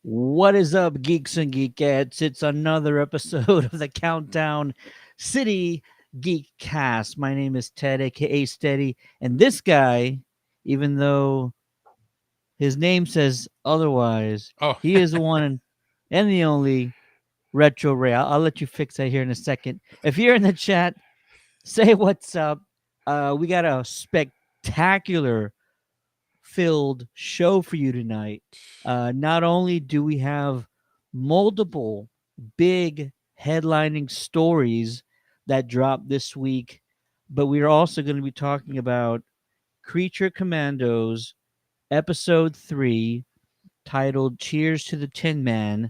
What is up, geeks and geekettes? It's another episode of the Countdown City Geekcast. My name is Ted, aka Steady, and this guy, even though his name says otherwise, Oh, he is the one and the only Retro Ray. I'll let you fix that here in a second. If you're in the chat, say what's up. We got a spectacular filled show for you tonight. Not only do we have multiple big headlining stories that dropped this week, but we are also going to be talking about Creature Commandos episode 3, titled Cheers to the Tin Man.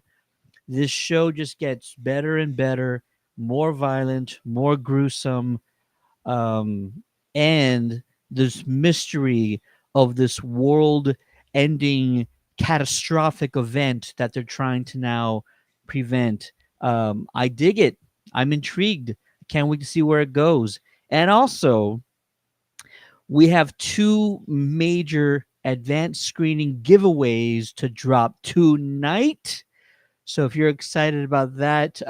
This show just gets better and better, more violent, more gruesome, and this mystery of this world ending catastrophic event that they're trying to now prevent. I dig it. I'm intrigued. Can't wait to see where it goes. And also, we have two major advanced screening giveaways to drop tonight. So if you're excited about that,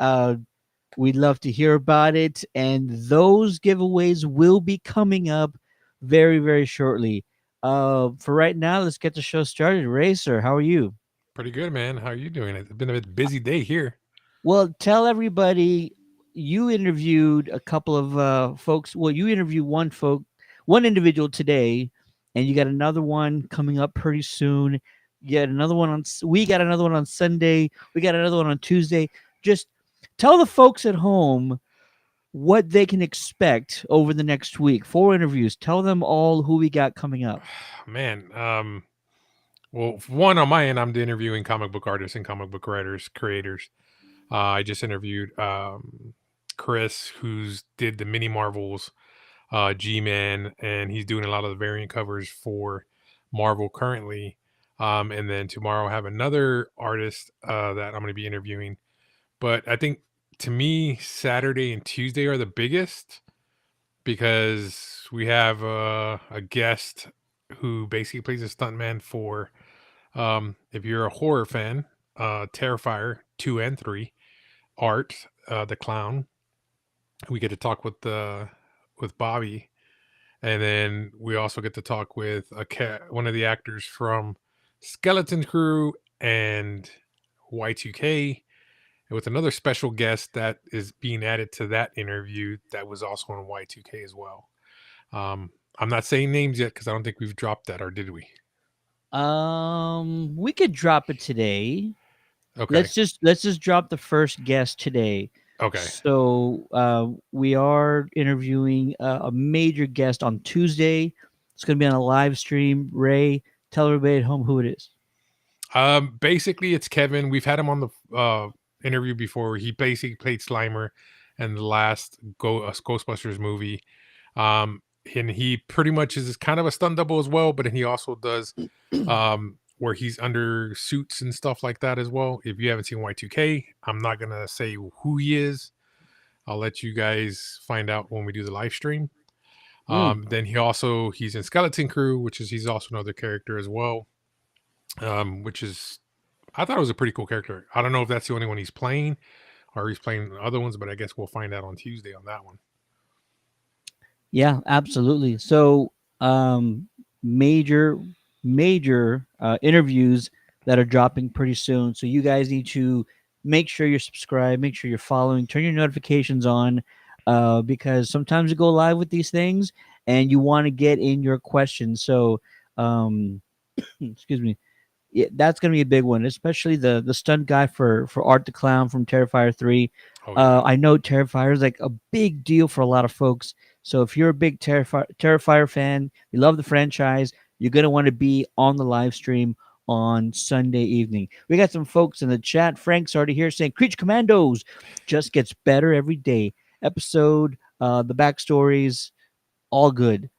we'd love to hear about it. And those giveaways will be coming up very, very shortly. For right now, let's get the show started. Racer, how are you? pretty good, man. How are you doing? It's been a bit busy day here. Well, tell everybody you interviewed a couple of folks. Well, you interviewed one individual today, and you got another one coming up pretty soon. You got another one on. We got another one on Sunday. We got another one on Tuesday. Just tell the folks at home what they can expect over the next week. 4 interviews. Tell them all who we got coming up. Man, well, one on my end, I'm interviewing comic book artists and comic book writers, creators. I just interviewed Chris, who's did the mini Marvels, G-Man, and he's doing a lot of the variant covers for Marvel currently. And then tomorrow I have another artist that I'm going to be interviewing. But I think to me, Saturday and Tuesday are the biggest because we have a guest who basically plays a stuntman for, if you're a horror fan, Terrifier 2 and 3, Art, the clown. We get to talk with Bobby, and then we also get to talk with one of the actors from Skeleton Crew and Y2K, and with another special guest that is being added to that interview that was also on Y2K as well. I'm not saying names yet because I don't think we've dropped that, or did we? We could drop it today. Okay. Let's just drop the first guest today. Okay. So we are interviewing a major guest on Tuesday. It's going to be on a live stream. Ray, tell everybody at home who it is. Basically, it's Kevin. We've had him on the interview before. He basically played Slimer in the last Ghostbusters movie. And he pretty much is kind of a stunt double as well, but he also does where he's under suits and stuff like that as well. If you haven't seen Y2K, I'm not gonna say who he is. I'll let you guys find out when we do the live stream. Mm. Then he's in Skeleton Crew, which is he's also another character as well. Which is I thought it was a pretty cool character. I don't know if that's the only one he's playing or he's playing other ones, but I guess we'll find out on Tuesday on that one. Yeah, absolutely. So, major, major interviews that are dropping pretty soon. So you guys need to make sure you're subscribed, make sure you're following, turn your notifications on, because sometimes you go live with these things and you want to get in your questions. So, um, excuse me, yeah, that's gonna be a big one, especially the stunt guy for Art the Clown from Terrifier 3. Oh yeah. I know Terrifier is like a big deal for a lot of folks. So if you're a big Terrifier fan, you love the franchise, you're gonna want to be on the live stream on Sunday evening. We got some folks in the chat. Frank's already here saying Creature Commandos just gets better every day. Episode, the backstories, all good.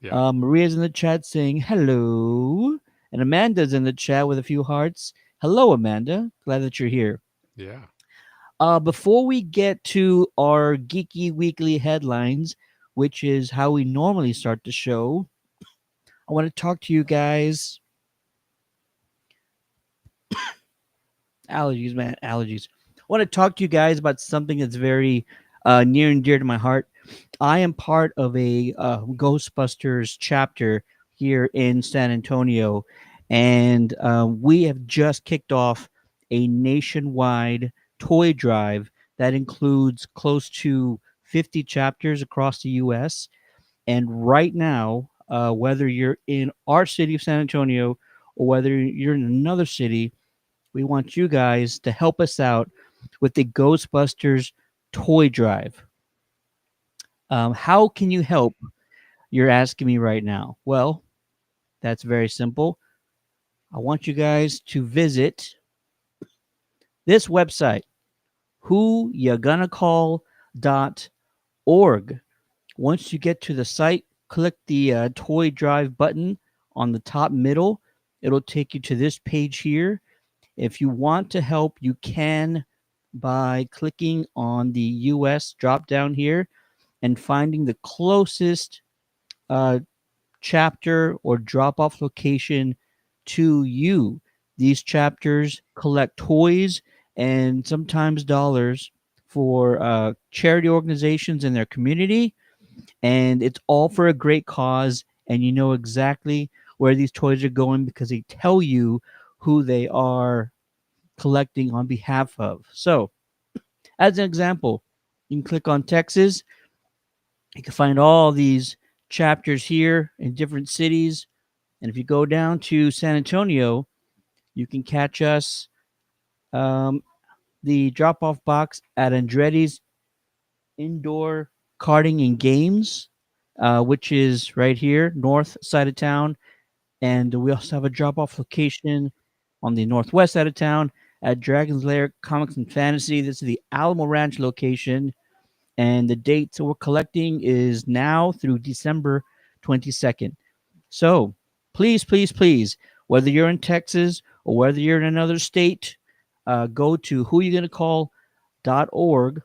Yeah. Maria's in the chat saying hello. And Amanda's in the chat with a few hearts. Hello, Amanda. Glad that you're here. Yeah. Before we get to our geeky weekly headlines, which is how we normally start the show, I want to talk to you guys. Allergies, man, allergies. I want to talk to you guys about something that's very near and dear to my heart. I am part of a Ghostbusters chapter here in San Antonio, and we have just kicked off a nationwide toy drive that includes close to 50 chapters across the U.S. And right now, whether you're in our city of San Antonio or whether you're in another city, we want you guys to help us out with the Ghostbusters toy drive. How can you help? You're asking me right now. Well, that's very simple. I want you guys to visit this website, whoyougonacall.org. Once you get to the site, click the toy drive button on the top middle. It'll take you to this page here. If you want to help, you can by clicking on the US drop down here and finding the closest uh, chapter or drop off location to you. These chapters collect toys and sometimes dollars for charity organizations in their community, and it's all for a great cause. And you know exactly where these toys are going because they tell you who they are collecting on behalf of. So, as an example, you can click on Texas. You can find all these chapters here in different cities. And if you go down to San Antonio, you can catch us um, the drop off box at Andretti's Indoor Karting and Games, which is right here, north side of town. And we also have a drop off location on the northwest side of town at Dragon's Lair Comics and Fantasy. This is the Alamo Ranch location. And the dates that we're collecting is now through December 22nd. So please, please, please, whether you're in Texas or whether you're in another state, go to whoyougonacall.org,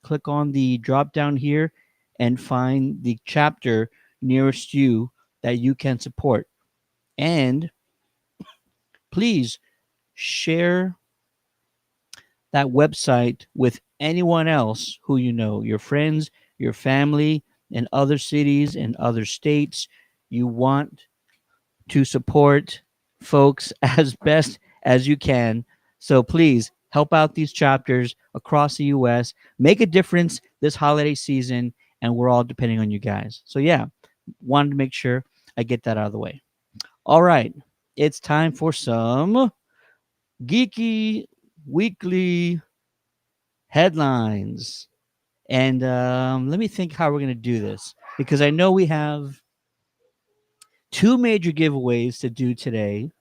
click on the drop down here, and find the chapter nearest you that you can support. And please share that website with anyone else who you know, your friends, your family in other cities and other states. You want to support folks as best as you can. So please help out these chapters across the US. Make a difference this holiday season, and we're all depending on you guys. So yeah, wanted to make sure I get that out of the way. All right, it's time for some geeky weekly headlines. And let me think how we're going to do this because I know we have two major giveaways to do today.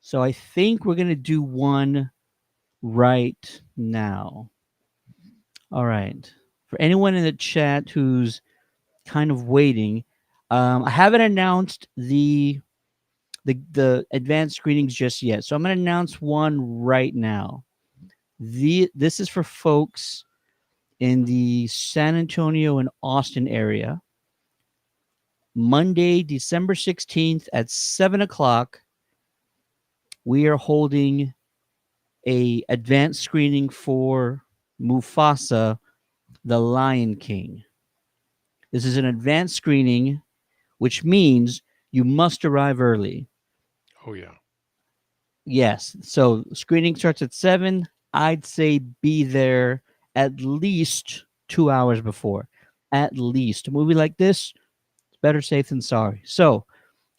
So I think we're going to do one right now. All right. For anyone in the chat who's kind of waiting, I haven't announced the advanced screenings just yet. So I'm going to announce one right now. This is for folks in the San Antonio and Austin area. Monday, December 16th at 7 o'clock, we are holding a advanced screening for Mufasa, the Lion King. This is an advanced screening, which means you must arrive early. Oh yeah. Yes. So screening starts at 7. I'd say be there at least 2 hours before. At least. A movie like this, it's better safe than sorry. So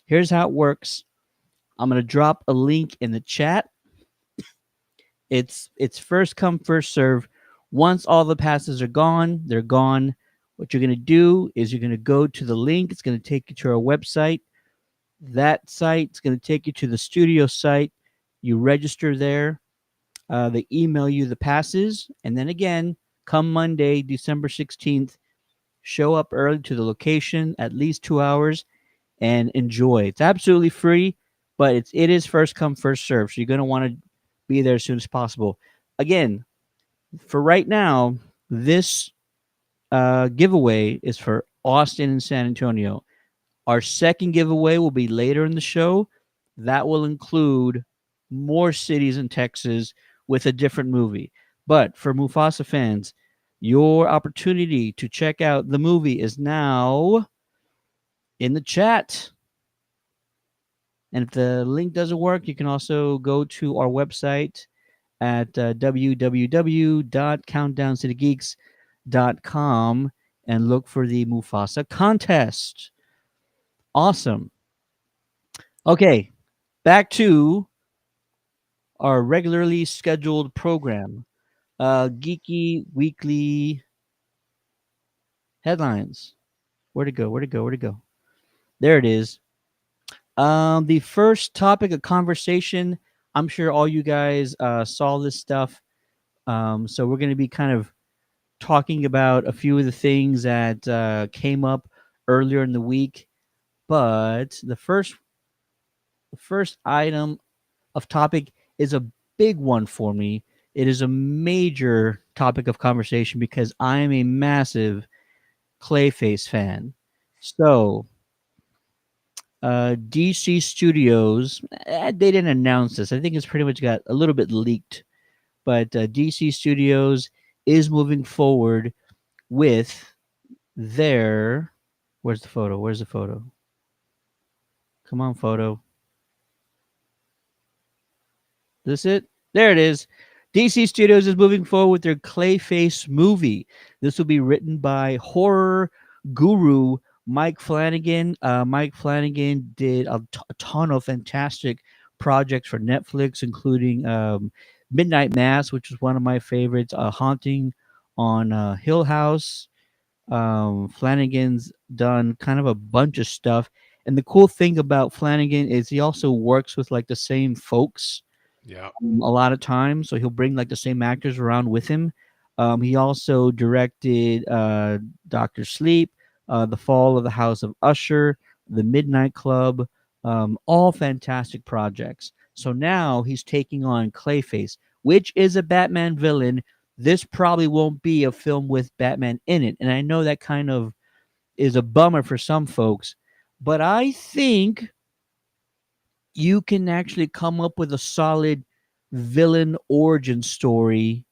here's how it works. I'm gonna drop a link in the chat. It's first come, first serve. Once all the passes are gone, they're gone. What you're gonna do is you're gonna go to the link. It's gonna take you to our website. That site's gonna take you to the studio site. You register there. They email you the passes, and then again, come Monday, December 16th, show up early to the location, at least 2 hours, and enjoy. It's absolutely free, but it is first come, first serve. So you're gonna want to be there as soon as possible. Again, for right now, this giveaway is for Austin and San Antonio. Our second giveaway will be later in the show. That will include more cities in Texas with a different movie. But for Mufasa fans, your opportunity to check out the movie is now in the chat. And if the link doesn't work, you can also go to our website at www.countdowncitygeeks.com and look for the Mufasa contest. Awesome. Okay, back to our regularly scheduled program. Geeky Weekly Headlines. Where'd it go? Where'd it go? Where'd it go? There it is. The first topic of conversation, I'm sure all you guys saw this stuff. So we're going to be kind of talking about a few of the things that came up earlier in the week. But the first item of topic is a big one for me. It is a major topic of conversation because I am a massive Clayface fan. So, DC Studios, they didn't announce this. I think it's pretty much got a little bit leaked. But DC Studios is moving forward with their. Where's the photo? Where's the photo? Come on, photo. This it? There it is. DC Studios is moving forward with their Clayface movie. This will be written by horror guru Mike Flanagan. Mike Flanagan did a ton of fantastic projects for Netflix, including Midnight Mass, which is one of my favorites, Haunting on Hill House. Flanagan's done kind of a bunch of stuff. And the cool thing about Flanagan is he also works with like the same folks Yeah. a lot of times. So he'll bring like the same actors around with him. He also directed Doctor Sleep, The Fall of the House of Usher, The Midnight Club, all fantastic projects. So now he's taking on Clayface, which is a Batman villain. This probably won't be a film with Batman in it. And I know that kind of is a bummer for some folks, but I think you can actually come up with a solid villain origin story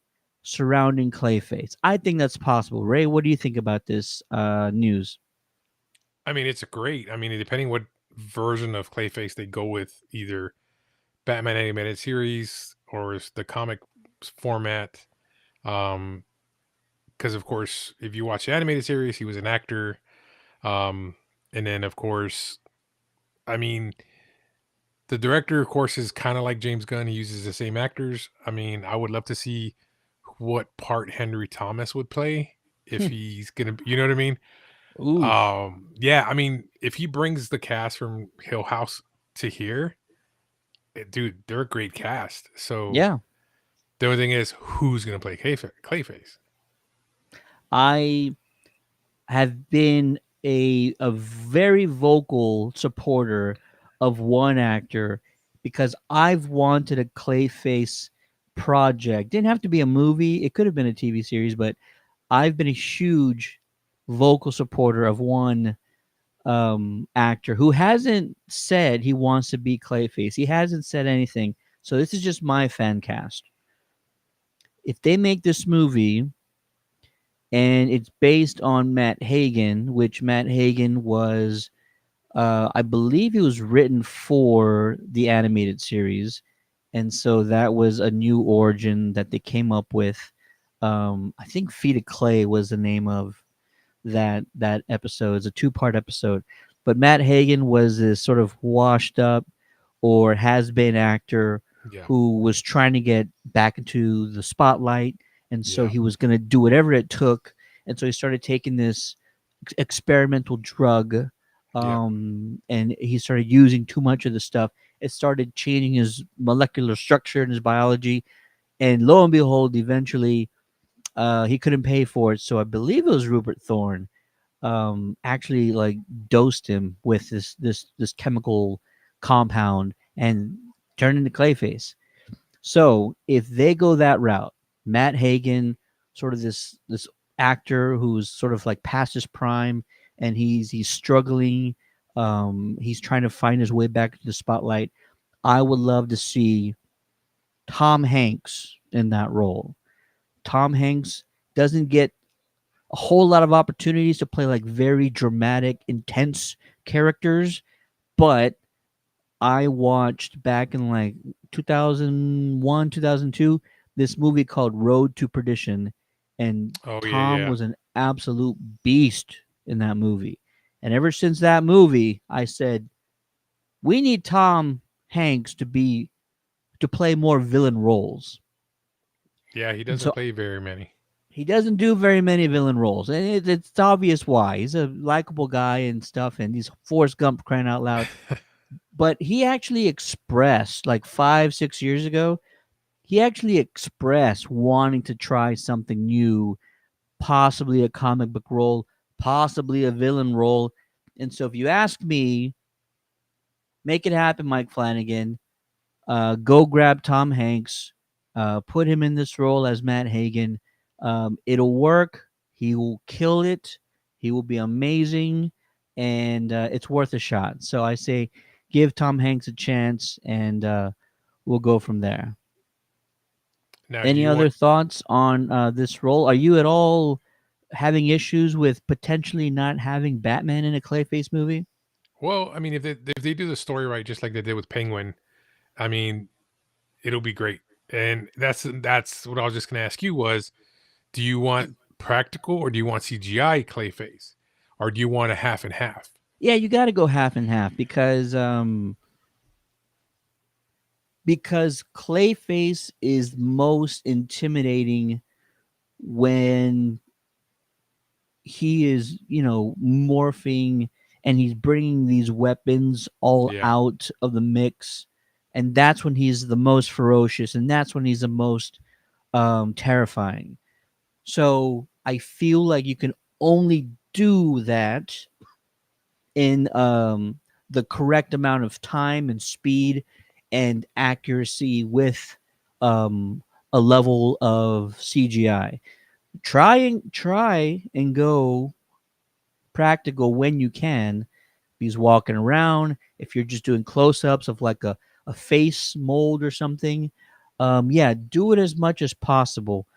surrounding Clayface. I think that's possible. Ray, what do you think about this news? I mean, it's great. I mean, depending what version of Clayface they go with, either Batman animated series or the comic format. Um, because of course, if you watch the animated series, he was an actor. Um, And then, of course, I mean, the director, of course, is kind of like James Gunn. He uses the same actors. I mean, I would love to see what part Henry Thomas would play if he's gonna, you know what I mean? Oof. Yeah, I mean, if he brings the cast from Hill House to here, dude, they're a great cast. So Yeah. the only thing is, who's gonna play Clayface? I have been a very vocal supporter of one actor because I've wanted a Clayface project. Didn't have to be a movie, it could have been a TV series, but I've been a huge vocal supporter of one actor who hasn't said he wants to be Clayface. He hasn't said anything. So this is just my fan cast. If they make this movie and it's based on Matt Hagen, which Matt Hagen was, I believe he was written for the animated series, and so that was a new origin that they came up with. I think Feet of Clay was the name of that episode. It's a two-part episode, but Matt Hagen was this sort of washed up or has been actor Yeah, who was trying to get back into the spotlight, and so yeah, he was going to do whatever it took, and so he started taking this experimental drug, yeah, and he started using too much of the stuff. It started changing his molecular structure and his biology, and lo and behold, eventually he couldn't pay for it. So I believe it was Rupert Thorne actually like dosed him with this chemical compound and turned into Clayface. So if they go that route, Matt Hagen, sort of this actor who's sort of like past his prime and he's struggling, he's trying to find his way back to the spotlight. I would love to see Tom Hanks in that role. Tom Hanks doesn't get a whole lot of opportunities to play like very dramatic, intense characters, but I watched back in like 2001, 2002 this movie called Road to Perdition, and oh yeah, Tom yeah, was an absolute beast in that movie. And ever since that movie, I said we need Tom Hanks to play more villain roles. yeah. He And doesn't so play very many. he doesn't do very many villain roles, and it's obvious why. He's a likable guy and stuff, and he's Forrest Gump crying out loud. But he actually expressed like 5, 6 years ago, he actually expressed wanting to try something new, possibly a comic book role, possibly a villain role. And so, if you ask me, make it happen, Mike Flanagan. Go grab Tom Hanks, put him in this role as Matt Hagen. It'll work. He will kill it. He will be amazing, and it's worth a shot. So I say, give Tom Hanks a chance, and we'll go from there. Now, do Any you other want? thoughts on this role? Are you at all having issues with potentially not having Batman in a Clayface movie? Well, I mean, if they do the story right, just like they did with Penguin, I mean, it'll be great. And that's what I was just going to ask you was, do you want practical or do you want CGI Clayface, or do you want a half and half? Yeah, you got to go half and half because Clayface is most intimidating when he is, morphing and he's bringing these weapons all Yeah, out of the mix. And that's when he's the most ferocious and that's when he's the most terrifying. So I feel like you can only do that in the correct amount of time and speed and accuracy with um, a level of CGI. Try and go practical when you can. He's walking around. If you're just doing close-ups of like a face mold or something, yeah, do it as much as possible.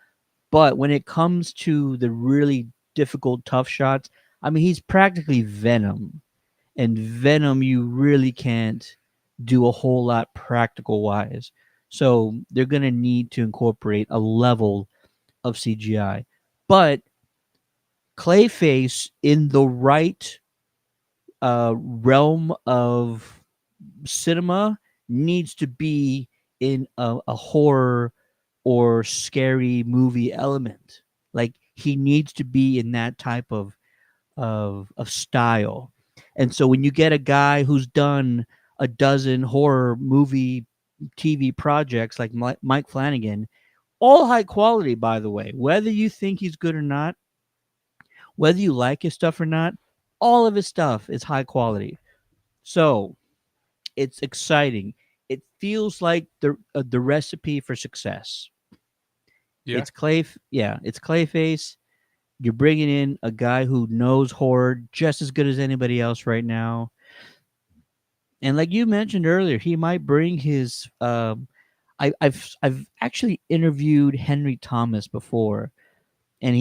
But when it comes to the really difficult, tough shots, I mean, he's practically Venom, and Venom you really can't do a whole lot practical wise. So they're gonna need to incorporate a level of CGI. But Clayface in the right realm of cinema needs to be in a horror or scary movie element. Like he needs to be in that type of style. And so when you get a guy who's done a dozen horror movie TV projects like Mike Flanagan, all high quality by the way, whether you think he's good or not, whether you like his stuff or not, all of his stuff is high quality. So it's exciting. It feels like the recipe for success. Yeah. It's Clayface. You're bringing in a guy who knows horror just as good as anybody else right now. And like you mentioned earlier, he might bring his. I've actually interviewed Henry Thomas before, and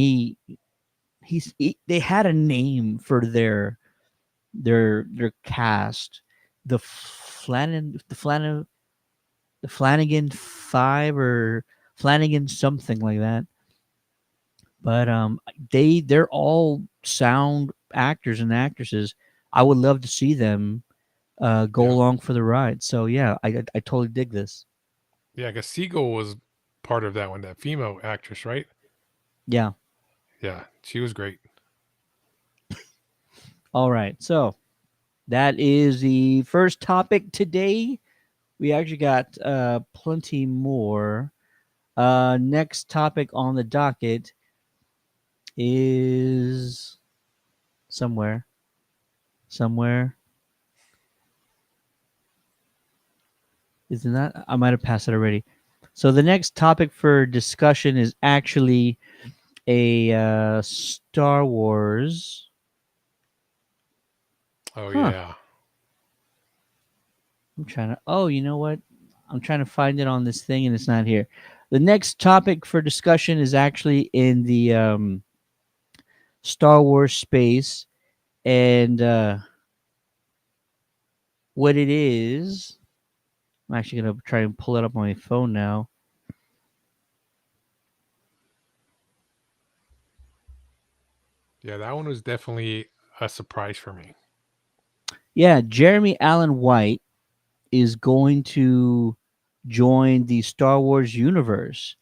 they had a name for their cast, the Flanagan Five or Flanagan something like that. But they're all sound actors and actresses. I would love to see them go Yeah. along for the ride. So yeah, I totally dig this. Yeah. Because Siegel was part of that one, that female actress, right? Yeah. Yeah. She was great. All right. So that is the first topic today. We actually got plenty more. Next topic on the docket is somewhere, somewhere. Is it not? I might have passed it already. So the next topic for discussion is actually a Star Wars. Oh, Huh. yeah. I'm trying to. Oh, you know what? I'm trying to find it on this thing and it's not here. The next topic for discussion is actually in the Star Wars space, and what it is. I'm actually gonna try and pull it up on my phone now. Yeah. That one was definitely a surprise for me. Yeah, Jeremy Allen White is going to join the Star Wars universe.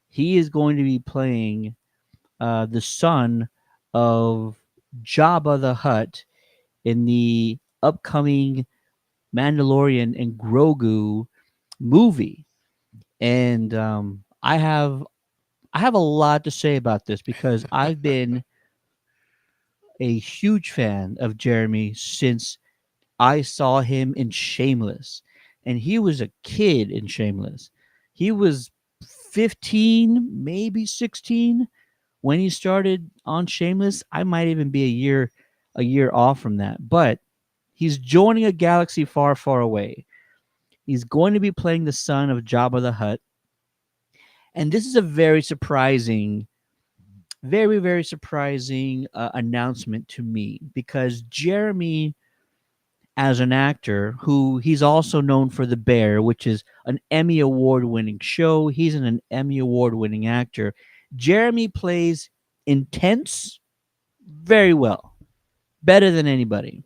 He is going to be playing the son of Jabba the Hutt in the upcoming Mandalorian and Grogu movie. And I have a lot to say about this because I've been a huge fan of Jeremy since I saw him in Shameless, and he was a kid in Shameless. He was 15, maybe 16 when he started on Shameless. I might even be a year off from that. But he's joining a galaxy far, far away. He's going to be playing the son of Jabba the Hutt. And this is a very surprising, very, very surprising announcement to me because Jeremy as an actor who he's also known for The Bear, which is an Emmy award winning show. He's an Emmy award winning actor. Jeremy plays intense very well, better than anybody.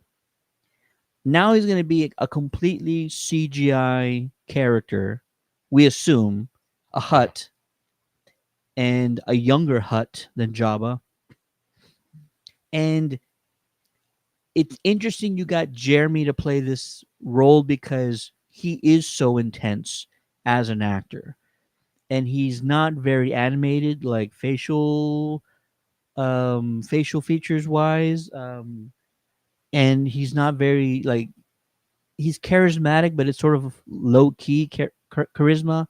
Now he's going to be a completely CGI character, we assume, a Yeah. Hut and a younger Hut than Jabba. And it's interesting you got Jeremy to play this role because he is so intense as an actor. And he's not very animated, like facial features wise. And he's not very like he's charismatic, but it's sort of low key charisma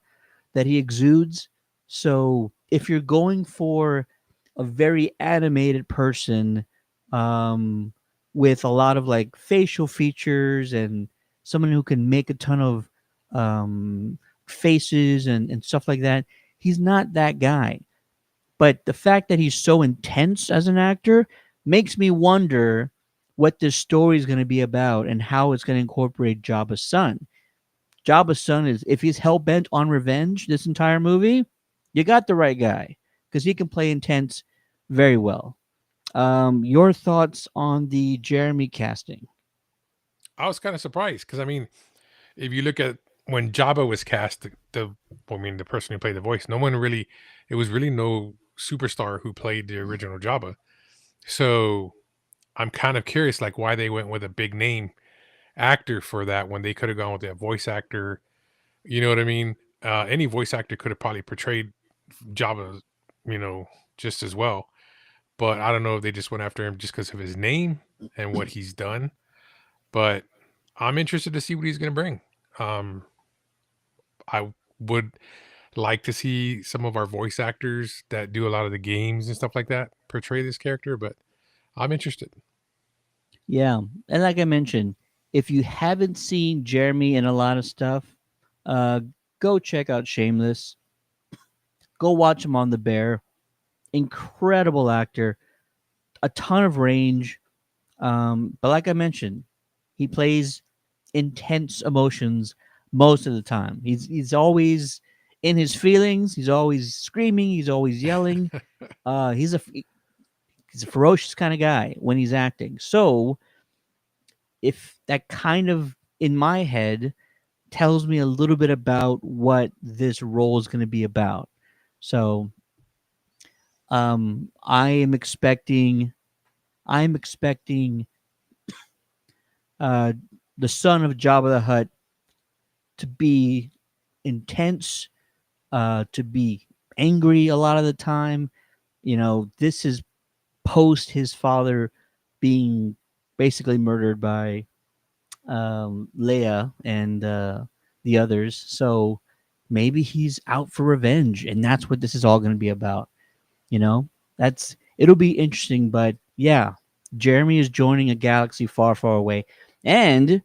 that he exudes. So if you're going for a very animated person, um, with a lot of like facial features and someone who can make a ton of um, faces and stuff like that, he's not that guy. But the fact that he's so intense as an actor makes me wonder what this story is going to be about and how it's going to incorporate Jabba's son. Jabba's son is if he's hell bent on revenge this entire movie, you got the right guy because he can play intense very well. Your thoughts on the Jeremy casting? I was kind of surprised because I mean, if you look at when Jabba was cast, I mean, the person who played the voice, no one really, it was really no superstar who played the original Jabba. So I'm kind of curious, like why they went with a big name actor for that when they could have gone with that voice actor. You know what I mean? Any voice actor could have probably portrayed Jabba, you know, just as well. But I don't know if they just went after him just because of his name and what he's done. But I'm interested to see what he's going to bring. Um, I would like to see some of our voice actors that do a lot of the games and stuff like that portray this character, but I'm interested. Yeah, and like I mentioned, if you haven't seen Jeremy in a lot of stuff, uh, go check out Shameless. Go watch him on The Bear. Incredible actor, a ton of range. But like I mentioned, he plays intense emotions most of the time. He's always in his feelings. He's always screaming. He's always yelling. He's a ferocious kind of guy when he's acting. So if that kind of in my head tells me a little bit about what this role is going to be about. So I am expecting I'm expecting uh, the son of Jabba the Hutt to be intense, to be angry a lot of the time. You know, this is post his father being basically murdered by Leia and the others. So maybe he's out for revenge, and that's what this is all going to be about. You know, that's it'll be interesting. But yeah, Jeremy is joining a galaxy far, far away, and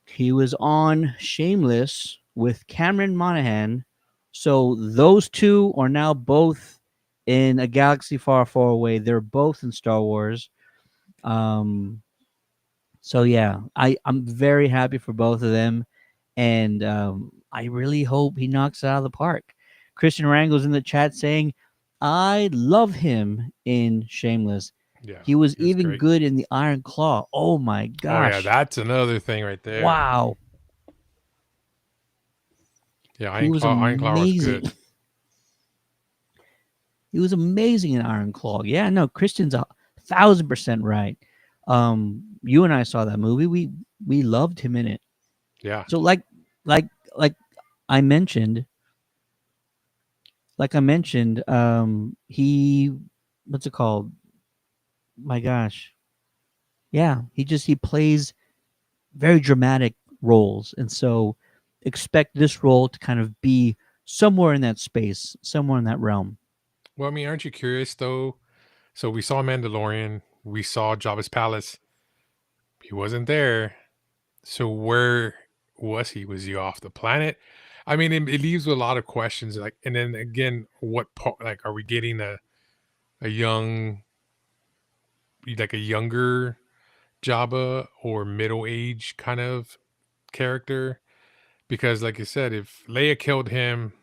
he was on Shameless with Cameron Monaghan. So those two are now both in a galaxy far, far away. They're both in Star Wars. Um, so yeah, I'm very happy for both of them, and I really hope he knocks it out of the park. Christian Rango's in the chat saying, "I love him in Shameless. Yeah, He was he was even great. good in the Iron Claw. Oh my Oh yeah, gosh, that's another thing right there. wow, Yeah, he was Iron Claw was good. amazing. He was amazing in Iron Claw. Yeah, no, Christian's 1,000% right. You and I saw that movie. We loved him in it. Yeah. So like like I mentioned, he what's it called? My gosh, yeah, he plays very dramatic roles, and so expect this role to kind of be somewhere in that space, somewhere in that realm. Well, I mean, aren't you curious though? So we saw Mandalorian, we saw Jabba's palace. He wasn't there. So where was he? Was he off the planet? I mean, it leaves with a lot of questions. Like, and then again, what part? Like, are we getting a young, like a younger Jabba or middle age kind of character? Because, like I said, if Leia killed him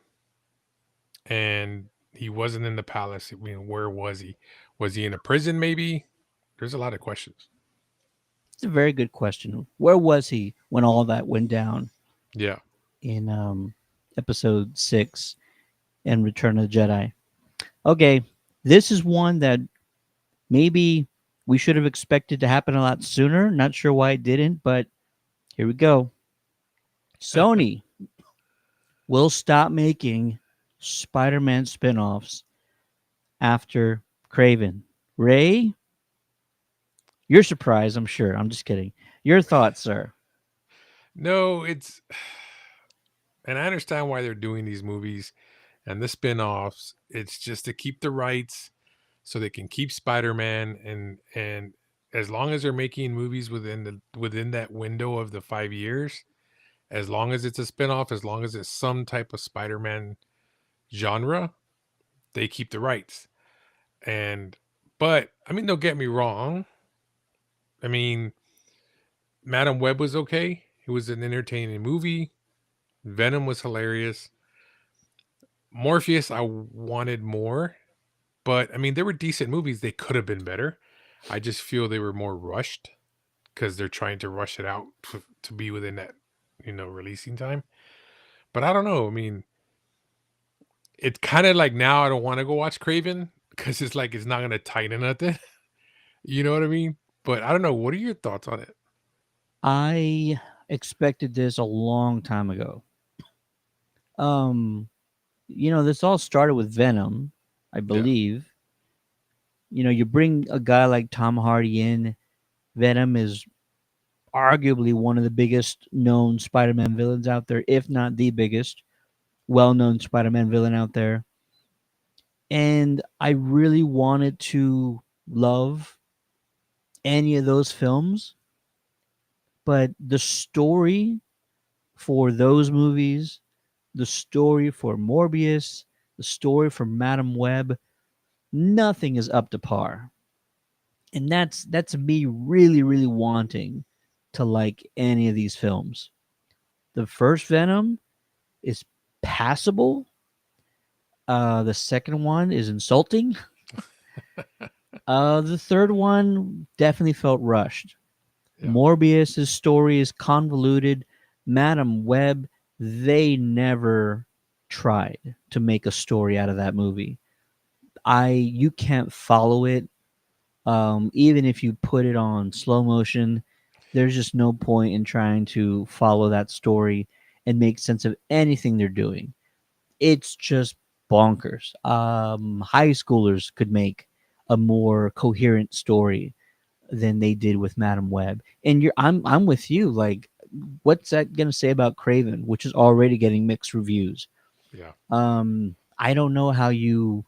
and he wasn't in the palace, I mean, where was he? Was he in a prison? Maybe. There's a lot of questions. It's a very good question. Where was he when all that went down Yeah. in episode 6 and Return of the Jedi? Okay, this is one that maybe we should have expected to happen a lot sooner. Not sure why it didn't, but here we go. Sony will stop making Spider-Man spin-offs after Craven. Ray, you're surprised, I'm sure. I'm just kidding. Your thoughts, sir? No, it's, and I understand why they're doing these movies and the spin-offs. It's just to keep the rights so they can keep Spider-Man, and as long as they're making movies within that window of the 5 years, as long as it's a spin-off, as long as it's some type of Spider-Man genre, they keep the rights. And but I mean, don't get me wrong. I mean, Madam Web was okay. It was an entertaining movie. Venom was hilarious. Morpheus, I wanted more, but I mean, they were decent movies. They could have been better. I just feel they were more rushed. because they're trying to rush it out to be within that, releasing time. But I don't know. I mean, it's kind of like now I don't want to go watch Craven because it's like it's not gonna tighten nothing. You know what I mean? But I don't know. What are your thoughts on it? I expected this a long time ago. Um, this all started with Venom, I Yeah. believe. You bring a guy like Tom Hardy in. Venom is arguably one of the biggest known Spider-Man villains out there, if not the biggest well-known Spider-Man villain out there. And I really wanted to love any of those films, but the story for those movies, the story for Morbius, the story for Madam Web, nothing is up to par. And that's me really, really wanting to like any of these films. The first Venom is passable. The second one is insulting. The third one definitely felt rushed. Yeah. Morbius's story is convoluted. Madam Web, they never tried to make a story out of that movie. You can't follow it. Even if you put it on slow motion, there's just no point in trying to follow that story and make sense of anything they're doing. It's just bonkers. High schoolers could make a more coherent story than they did with Madam Web. And I'm with you. Like, what's that gonna say about Craven, which is already getting mixed reviews? Yeah. I don't know how you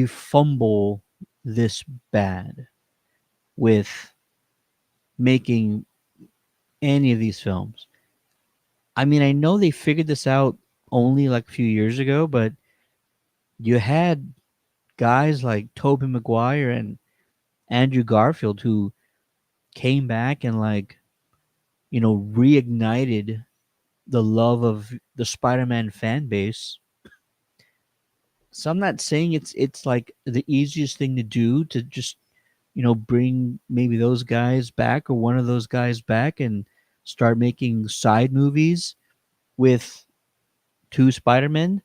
fumble this bad with making any of these films. I mean, I know they figured this out only like a few years ago, but you had guys like Tobey Maguire and Andrew Garfield who came back and reignited the love of the Spider-Man fan base. So I'm not saying it's like the easiest thing to do to just bring maybe those guys back or one of those guys back and start making side movies with two Spider-Men.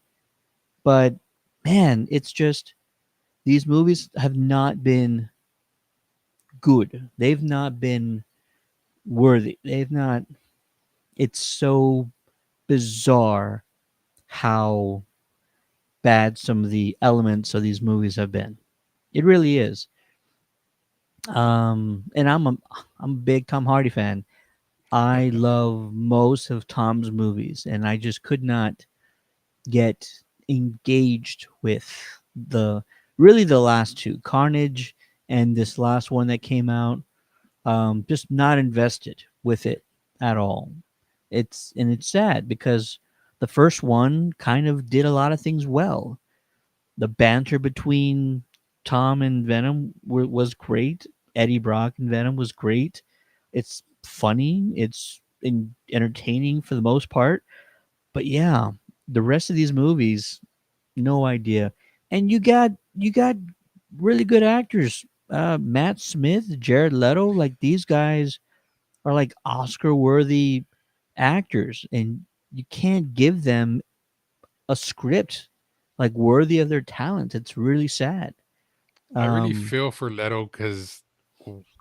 But man, it's just these movies have not been good. They've not been worthy. They've not. It's so bizarre how bad some of the elements of these movies have been. It really is. And I'm a big Tom Hardy fan. I love most of Tom's movies, and I just could not get engaged with the the last two, Carnage and this last one that came out. Just not invested with it at all. It's sad because the first one kind of did a lot of things well. The banter between Tom and Venom was great. Eddie Brock and Venom was great. It's funny. It's entertaining for the most part. But yeah, the rest of these movies, no idea. And you got really good actors. Matt Smith, Jared Leto, like these guys are like Oscar worthy actors, and you can't give them a script like worthy of their talent. It's really sad. I really Um, feel for Leto because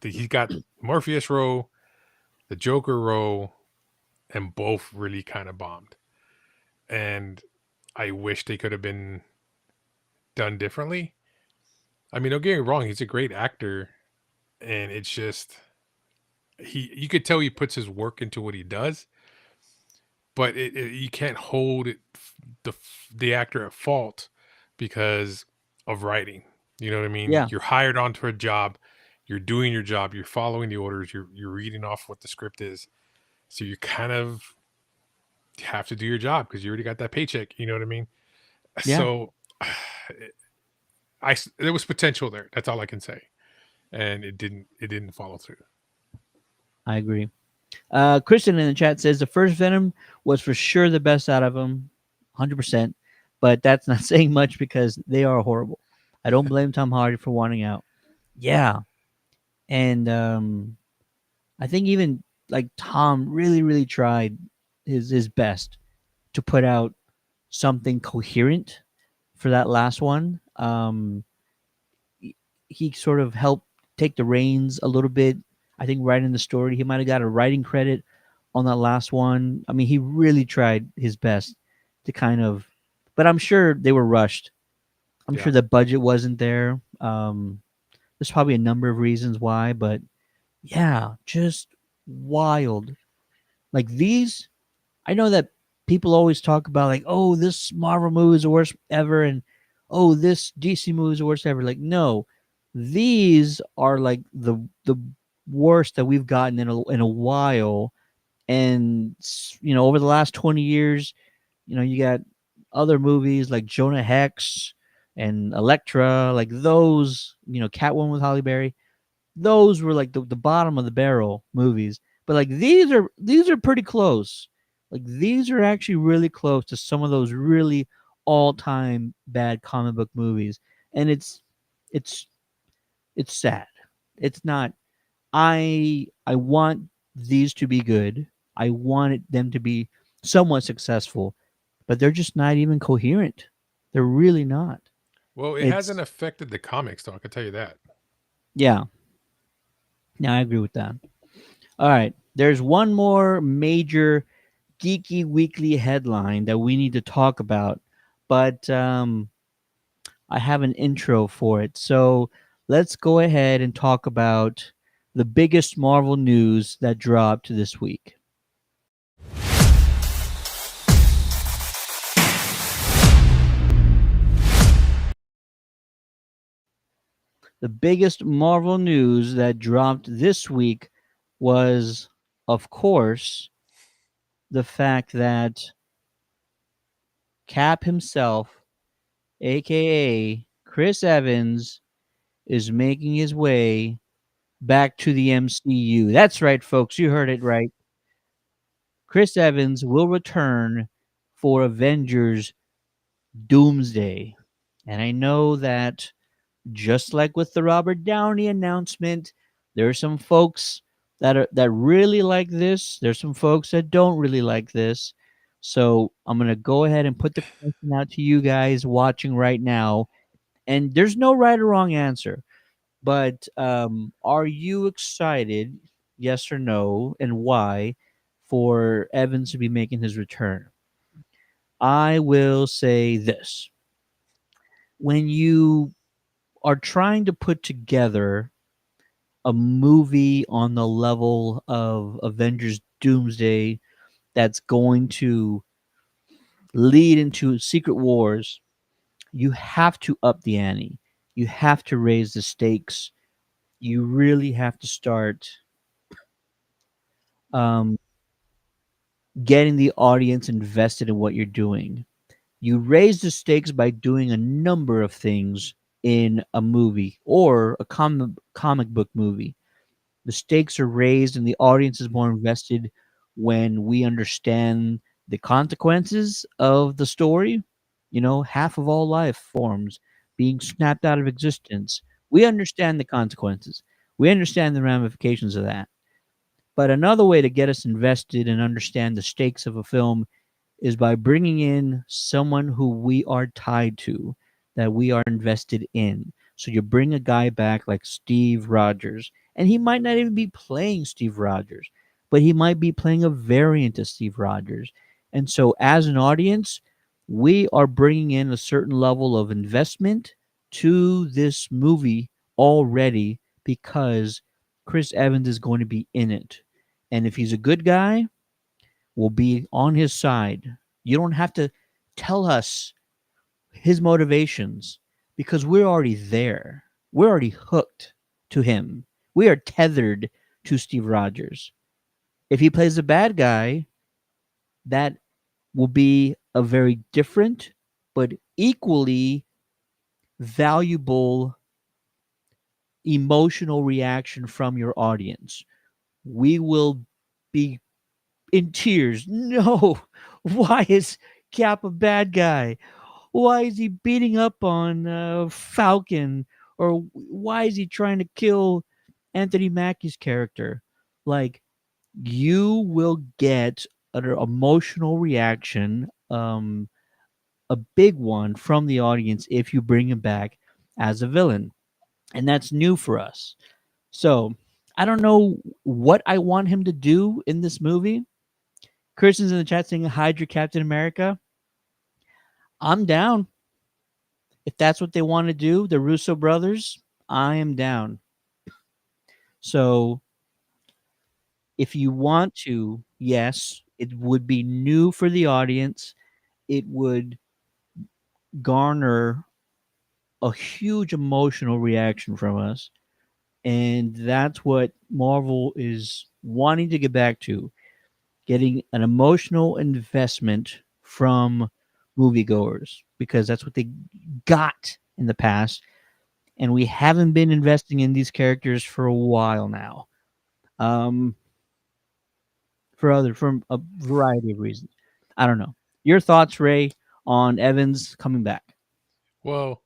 he got Morpheus role, the Joker role, and both really kind of bombed. And I wish they could have been done differently. I mean, don't get me wrong, he's a great actor, and it's just you could tell he puts his work into what he does, but you can't hold the actor at fault because of writing. You know what I mean? yeah, You're hired onto a job, you're doing your job, you're following the orders, you're reading off what the script is. So you kind of have to do your job because you already got that paycheck. You know what I mean? yeah, So there was potential there. That's all I can say, and it didn't follow through. I agree. Kristen in the chat says the first Venom was for sure the best out of them, 100%. But that's not saying much because they are horrible. I don't blame Tom Hardy for wanting out. Yeah, and I think even like Tom really tried his best to put out something coherent for that last one. He sort of helped take the reins a little bit. I think writing the story, he might have got a writing credit on that last one. I mean, he really tried his best to kind of, but I'm sure they were rushed. I'm Yeah. sure the budget wasn't there. There's probably a number of reasons why, but yeah, just wild. Like these, I know that people always talk about like, oh, this Marvel movie is the worst ever, and oh, this DC movie is the worst ever. Like, no, these are like the worst that we've gotten in a while. And over the last 20 years, you got other movies like Jonah Hex and Elektra, like those, Catwoman with Holly Berry, those were like the bottom of the barrel movies. But like these are pretty close. Like these are actually really close to some of those really all-time bad comic book movies. And it's it's sad. It's not. I want these to be good. I want them to be somewhat successful, but they're just not even coherent. They're really not. Well, it hasn't It's affected the comics, though. I can tell you that. yeah. Yeah, I agree with that. All right. There's one more major geeky weekly headline that we need to talk about, but I have an intro for it. So let's go ahead and talk about the biggest Marvel news that dropped this week. The biggest Marvel news that dropped this week was, of course, the fact that Cap himself, aka Chris Evans, is making his way back to the MCU. That's right, folks. You heard it right. Chris Evans will return for Avengers Doomsday. And I know that just like with the Robert Downey announcement, there are some folks that really like this. There's some folks that don't really like this. So I'm gonna go ahead and put the question out to you guys watching right now. And there's no right or wrong answer. But are you excited, yes or no, and why, for Evans to be making his return? I will say this. When you are trying to put together a movie on the level of Avengers Doomsday that's going to lead into Secret Wars, you have to up the ante. You have to raise the stakes. You really have to start um, getting the audience invested in what you're doing. You raise the stakes by doing a number of things in a movie or a comic book movie. The stakes are raised and the audience is more invested when we understand the consequences of the story. Half of all life forms being snapped out of existence. We understand the consequences. We understand the ramifications of that. But another way to get us invested and understand the stakes of a film is by bringing in someone who we are tied to, that we are invested in. So you bring a guy back like Steve Rogers, and he might not even be playing Steve Rogers, but he might be playing a variant of Steve Rogers. And so, as an audience, we are bringing in a certain level of investment to this movie already because Chris Evans is going to be in it. And if he's a good guy, will be on his side. You don't have to tell us his motivations because we're already there. We're already hooked to him. We are tethered to Steve Rogers. If he plays a bad guy, that will be a very different but equally valuable emotional reaction from your audience. We will be in tears. No, why is Cap a bad guy? Why is he beating up on Falcon? Or why is he trying to kill Anthony Mackie's character? Like, you will get an emotional reaction, a big one from the audience if you bring him back as a villain. And that's new for us. So I don't know what I want him to do in this movie. Kristen's in the chat saying Hydra Captain America. I'm down. If that's what they want to do, the Russo brothers, I am down. So if you want to, yes, it would be new for the audience. It would garner a huge emotional reaction from us. And that's what Marvel is wanting to get back to, getting an emotional investment from moviegoers, because that's what they got in the past. And we haven't been investing in these characters for a while now. Um, for a variety of reasons. I don't know. Your thoughts, Ray, on Evans coming back? Well,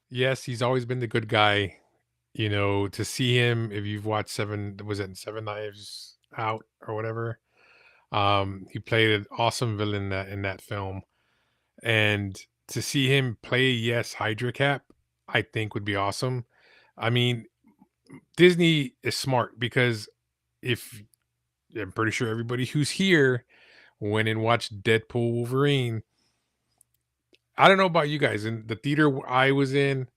yes, he's always been the good guy. You know, to see him, if you've watched was it Seven Knives Out or whatever? He played an awesome villain in that film, and to see him play, yes, Hydra Cap, I think would be awesome. I mean, Disney is smart because if I'm pretty sure everybody who's here went and watched Deadpool Wolverine. I don't know about you guys. In the theater I was in,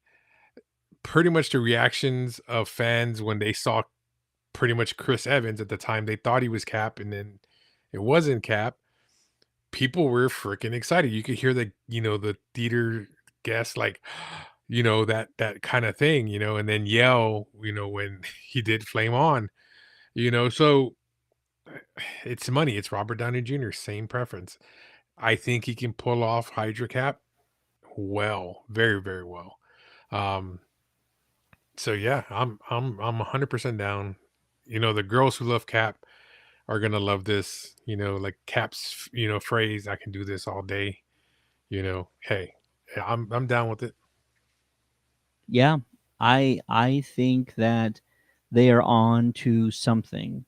pretty much the reactions of fans when they saw pretty much Chris Evans at the time, they thought he was Cap, and then it wasn't Cap. People were freaking excited. You could hear the theater guests like, that kind of thing, and then yell, when he did Flame On, so it's money. It's Robert Downey Jr., same preference. I think he can pull off Hydra Cap well, very, very well. Um, so yeah, I'm 100% down. The girls who love Cap are gonna love this. Like Cap's, phrase, "I can do this all day." Hey, yeah, I'm down with it. Yeah, I think that they are on to something.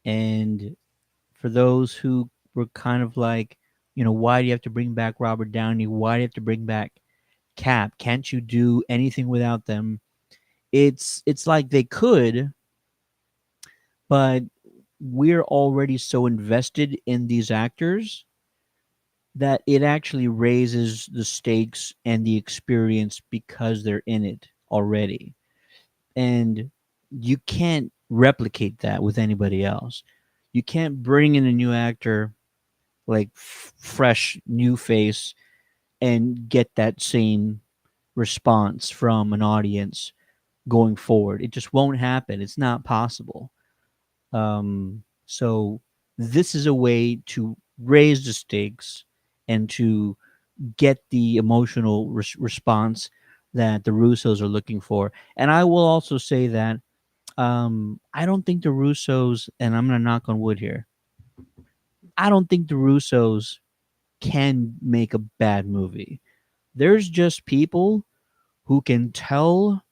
And for those who were kind of like, why do you have to bring back Robert Downey? Why do you have to bring back Cap? Can't you do anything without them? It's like they could, but we're already so invested in these actors that it actually raises the stakes and the experience because they're in it already. And you can't replicate that with anybody else. You can't bring in a new actor, like fresh new face, and get that same response from an audience going forward. It just won't happen. It's not possible. So this is a way to raise the stakes and to get the emotional response that the Russos are looking for. And I will also say that I don't think the Russos, and I'm going to knock on wood here, I don't think the Russos can make a bad movie. There's just people who can tell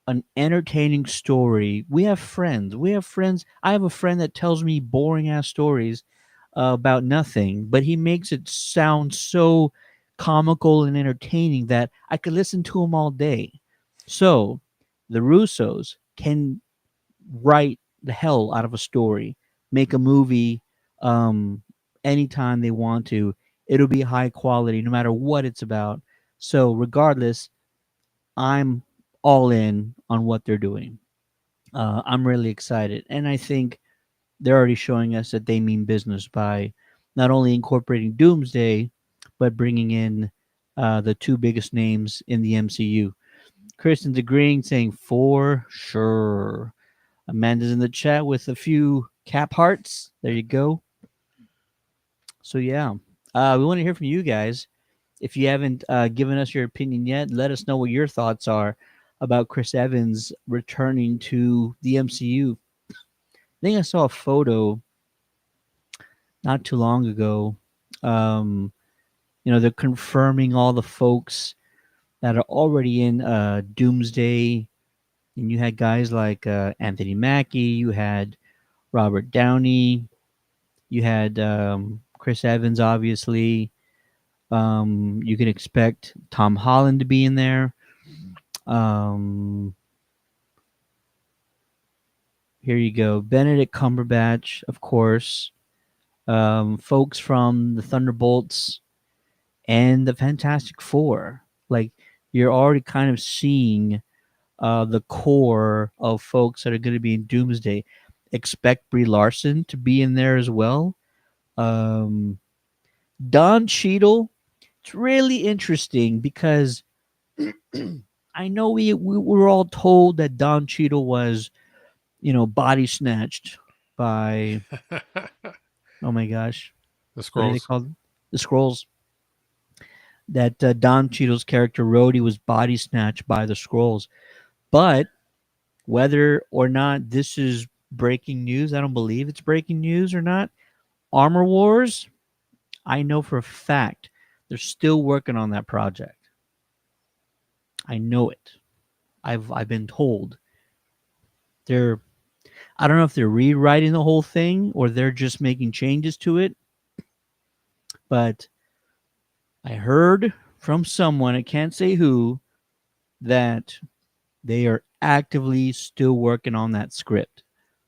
an entertaining story. We have friends. We have friends. I have a friend that tells me boring ass stories about nothing, but he makes it sound so comical and entertaining that I could listen to him all day. So the Russos can write the hell out of a story, make a movie anytime they want to. It'll be high quality no matter what it's about. So regardless, I'm all in on what they're doing. I'm really excited, and I think they're already showing us that they mean business by not only incorporating Doomsday, but bringing in the two biggest names in the MCU. Kristen's agreeing, saying for sure. Amanda's in the chat with a few cap hearts. There you go. So yeah, we want to hear from you guys. If you haven't given us your opinion yet, let us know what your thoughts are about Chris Evans returning to the MCU. I think I saw a photo not too long ago. Um, they're confirming all the folks that are already in Doomsday. And you had guys like Anthony Mackie, you had Robert Downey, you had Chris Evans, obviously. You can expect Tom Holland to be in there. Um, Here you go. Benedict Cumberbatch, of course. Folks from the Thunderbolts and the Fantastic Four. Like, you're already kind of seeing the core of folks that are going to be in Doomsday. Expect Brie Larson to be in there as well. Um, Don Cheadle. It's really interesting because I know we were all told that Don Cheadle was, body snatched by, oh my gosh, The what are they scrolls. called? The Scrolls. That Don Cheadle's character Rhodey was body snatched by the Scrolls. But whether or not this is breaking news, I don't believe it's breaking news or not. Armor Wars, I know for a fact they're still working on that project. I know it. I've been told. They're I don't know if they're rewriting the whole thing or they're just making changes to it, but I heard from someone, I can't say who, that they are actively still working on that script.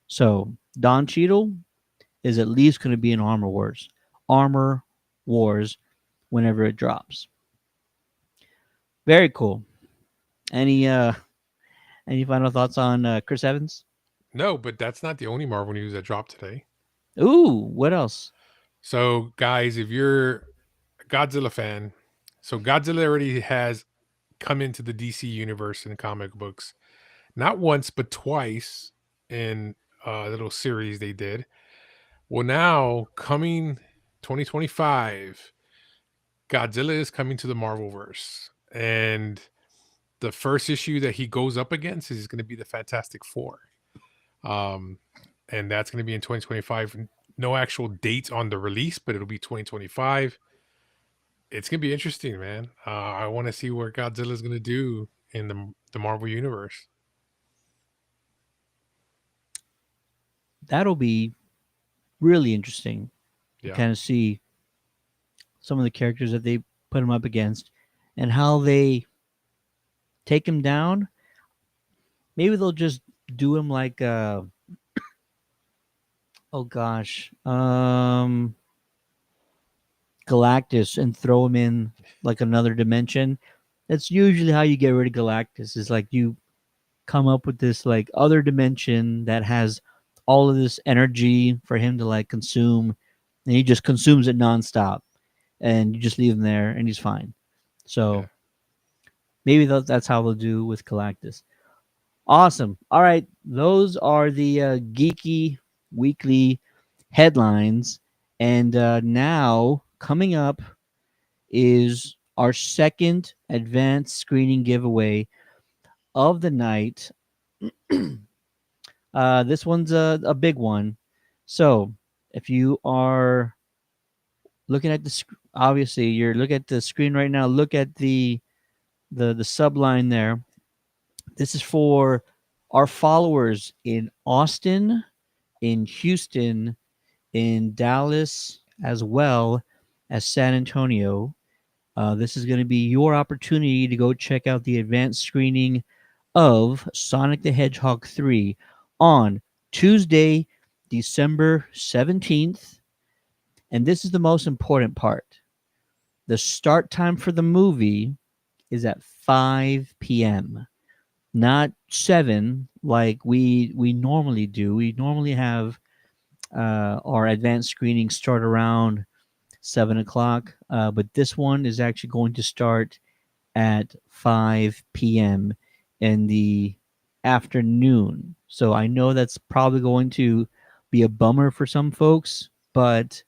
So Don Cheadle is at least going to be in Armor Wars whenever it drops. Very cool. Any any final thoughts on Chris Evans? No, but that's not the only Marvel news that dropped today. Ooh, what else? So, guys, if you're a Godzilla fan, so Godzilla already has come into the DC universe in comic books, not once but twice in a little series they did. Well, now coming 2025, Godzilla is coming to the Marvelverse, and the first issue that he goes up against is going to be the Fantastic Four. Um, and that's going to be in 2025. No actual date on the release, but it'll be 2025. It's going to be interesting, man. I want to see what Godzilla is going to do in the Marvel universe. That'll be really interesting to Yeah. kind of see some of the characters that they put him up against and how they take him down. Maybe they'll just do him like oh gosh, Galactus and throw him in like another dimension. That's usually how you get rid of Galactus. Is like you come up with this like other dimension that has all of this energy for him to like consume, and he just consumes it nonstop, and you just leave him there, and he's fine. Yeah. So maybe that's how they'll do with Galactus. Awesome. All right, those are the geeky weekly headlines, and now coming up is our second advanced screening giveaway of the night. This one's a big one. So if you are looking at obviously you're looking at the screen right now. Look at the subline there. This is for our followers in Austin, in Houston, in Dallas, as well as San Antonio. This is going to be your opportunity to go check out the advanced screening of Sonic the Hedgehog 3 on Tuesday, December 17th. And this is the most important part. The start time for the movie is at 5 p.m., not 7 like we normally do. We normally have our advanced screening start around 7 o'clock, but this one is actually going to start at 5 p.m. in the afternoon. So I know that's probably going to be a bummer for some folks, but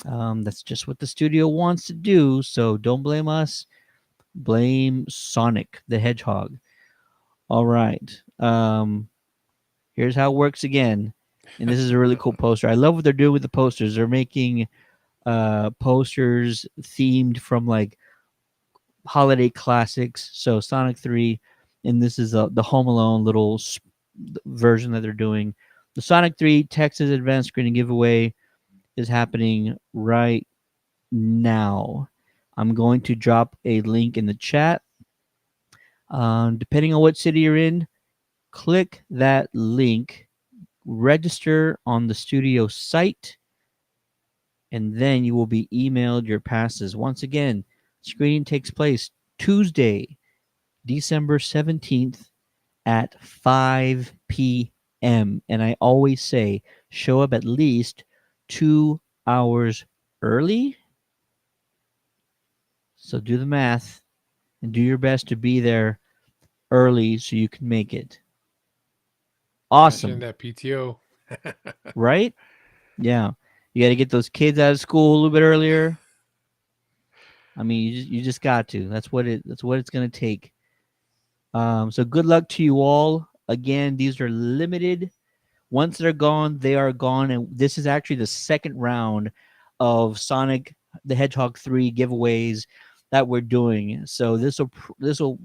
that's just what the studio wants to do. So don't blame us. Blame Sonic the Hedgehog. All right. Here's how it works again. And this is a really cool poster. I love what they're doing with the posters. They're making posters themed from like holiday classics. So Sonic 3 and this is the Home Alone little version that they're doing. The Sonic 3 Texas Advanced Screening giveaway is happening right now. I'm going to drop a link in the chat. Depending on what city you're in, click that link, register on the studio site, and then you will be emailed your passes. Once again, screening takes place Tuesday, December 17th at 5 p.m. And I always say show up at least 2 hours early. So do the math and do your best to be there early so you can make it. Cash in Awesome, that PTO. right? Yeah. You got to get those kids out of school a little bit earlier. I mean, you just got to. That's what it's going to take. So good luck to you all. Again, these are limited. Once they're gone, they are gone. And this is actually the second round of Sonic the Hedgehog 3 giveaways that we're doing. So this will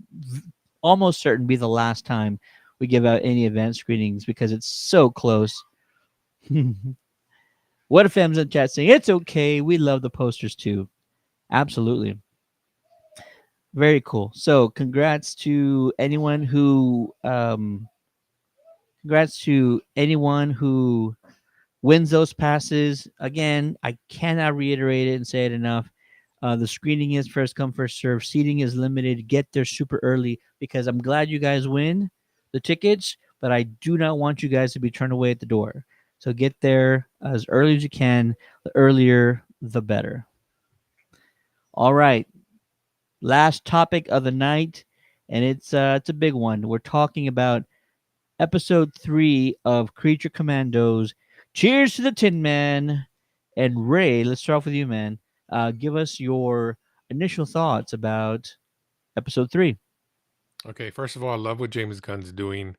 almost certain be the last time we give out any event screenings because it's so close. What if M's in chat saying it's okay? We love the posters too. Absolutely. Very cool. So congrats to anyone who wins those passes. Again, I cannot reiterate it and say it enough. The screening is first come, first serve. Seating is limited. Get there super early because I'm glad you guys win the tickets, but I do not want you guys to be turned away at the door. So get there as early as you can. The earlier, the better. All right. Last topic of the night, and it's a big one. We're talking about episode 3 of Creature Commandos. Cheers to the Tin Man. And Ray, let's start off with you, man. Give us your initial thoughts about episode 3. Okay, first of all, I love what James Gunn's doing.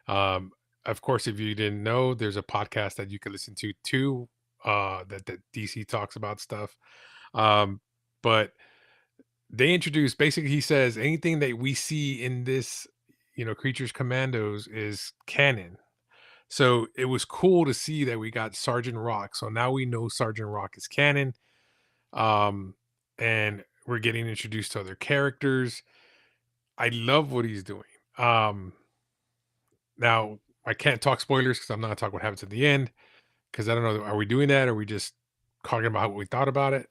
Um, of course, if you didn't know, there's a podcast that you can listen to too, that DC talks about stuff. Um, but they introduce basically he says anything that we see in this, Creatures Commandos is canon. So it was cool to see that we got Sergeant Rock. So now we know Sergeant Rock is canon. Um, and we're getting introduced to other characters. I love what he's doing. Um, Now I can't talk spoilers because I'm not talking what happens at the end. Because I don't know, are we doing that? Or are we just talking about what we thought about it?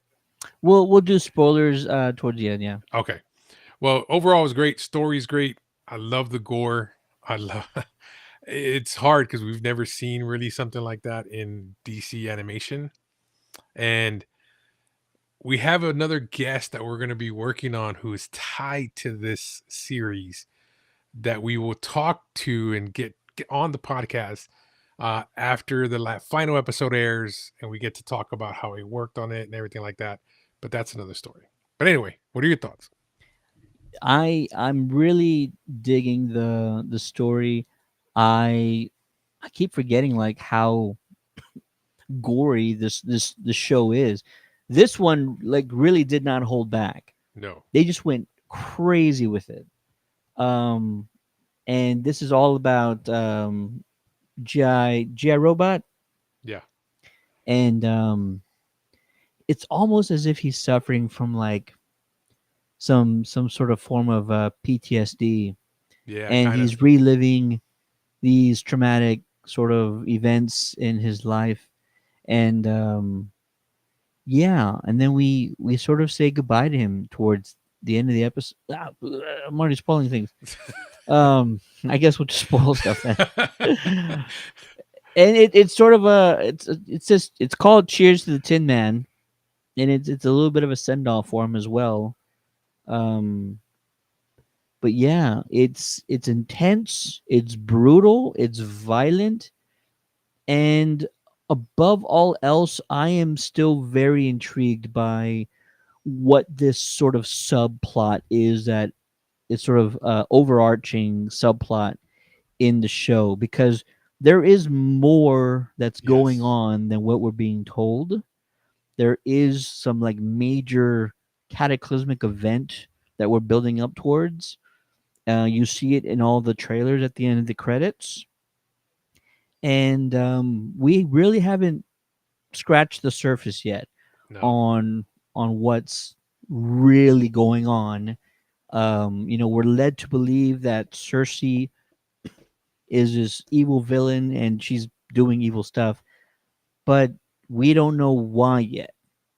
We'll do spoilers towards the end, yeah. Okay. Well, overall, it was great. Story's great. I love the gore. I love. It's hard because we've never seen really something like that in DC animation, and we have another guest that we're going to be working on who is tied to this series that we will talk to and get on the podcast after the final episode airs, and we get to talk about how he worked on it and everything like that. But that's another story. But anyway, what are your thoughts? I'm really digging the story. I keep forgetting like how gory this show is. This one like really did not hold back. No. They just went crazy with it. Um and this is all about GI Robot, Yeah. and it's almost as if he's suffering from like some sort of form of PTSD, Yeah. and Kind of. he's reliving these traumatic sort of events in his life, and yeah, and then we sort of say goodbye to him towards the end of the episode. I'm already spoiling things. I guess we'll just spoil stuff then. And it's sort of it's just it's called Cheers to the Tin Man, and it's a little bit of a send off for him as well. Um, but yeah, it's intense, it's brutal, it's violent, and above all else, I am still very intrigued by what this sort of subplot is that is sort of overarching subplot in the show, because there is more that's going Yes. on than what we're being told. There is some like major cataclysmic event that we're building up towards, You see it in all the trailers at the end of the credits, and we really haven't scratched the surface yet No. on what's really going on. We're led to believe that Cersei is this evil villain and she's doing evil stuff, but we don't know why yet.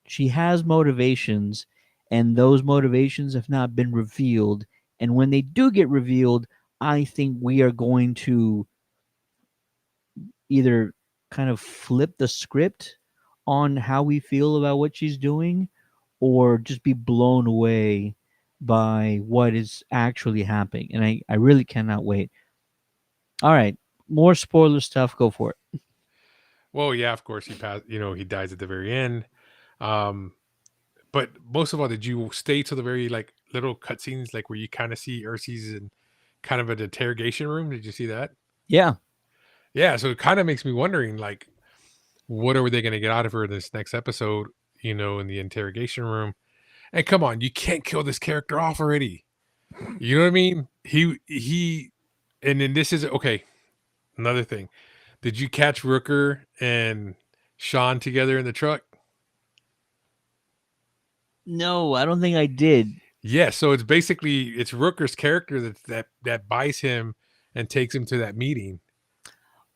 She has motivations, and those motivations have not been revealed. And when they do get revealed, I think we are going to either kind of flip the script on how we feel about what she's doing, or just be blown away by what is actually happening. And I really cannot wait. All right, more spoiler stuff. Go for it. Well, yeah, of course he passed. He dies at the very end. Um, but most of all, did you stay to the very like little cutscenes, like where you kind of see Ursi's in kind of an interrogation room? Did you see that? Yeah. Yeah, so it kind of makes me wondering, like, what are they going to get out of her in this next episode? In the interrogation room. And come on, you can't kill this character off already. You know what I mean? And then this is okay. Another thing. Did you catch Rooker and Sean together in the truck? No, I don't think I did. Yeah, so it's Rooker's character that buys him and takes him to that meeting.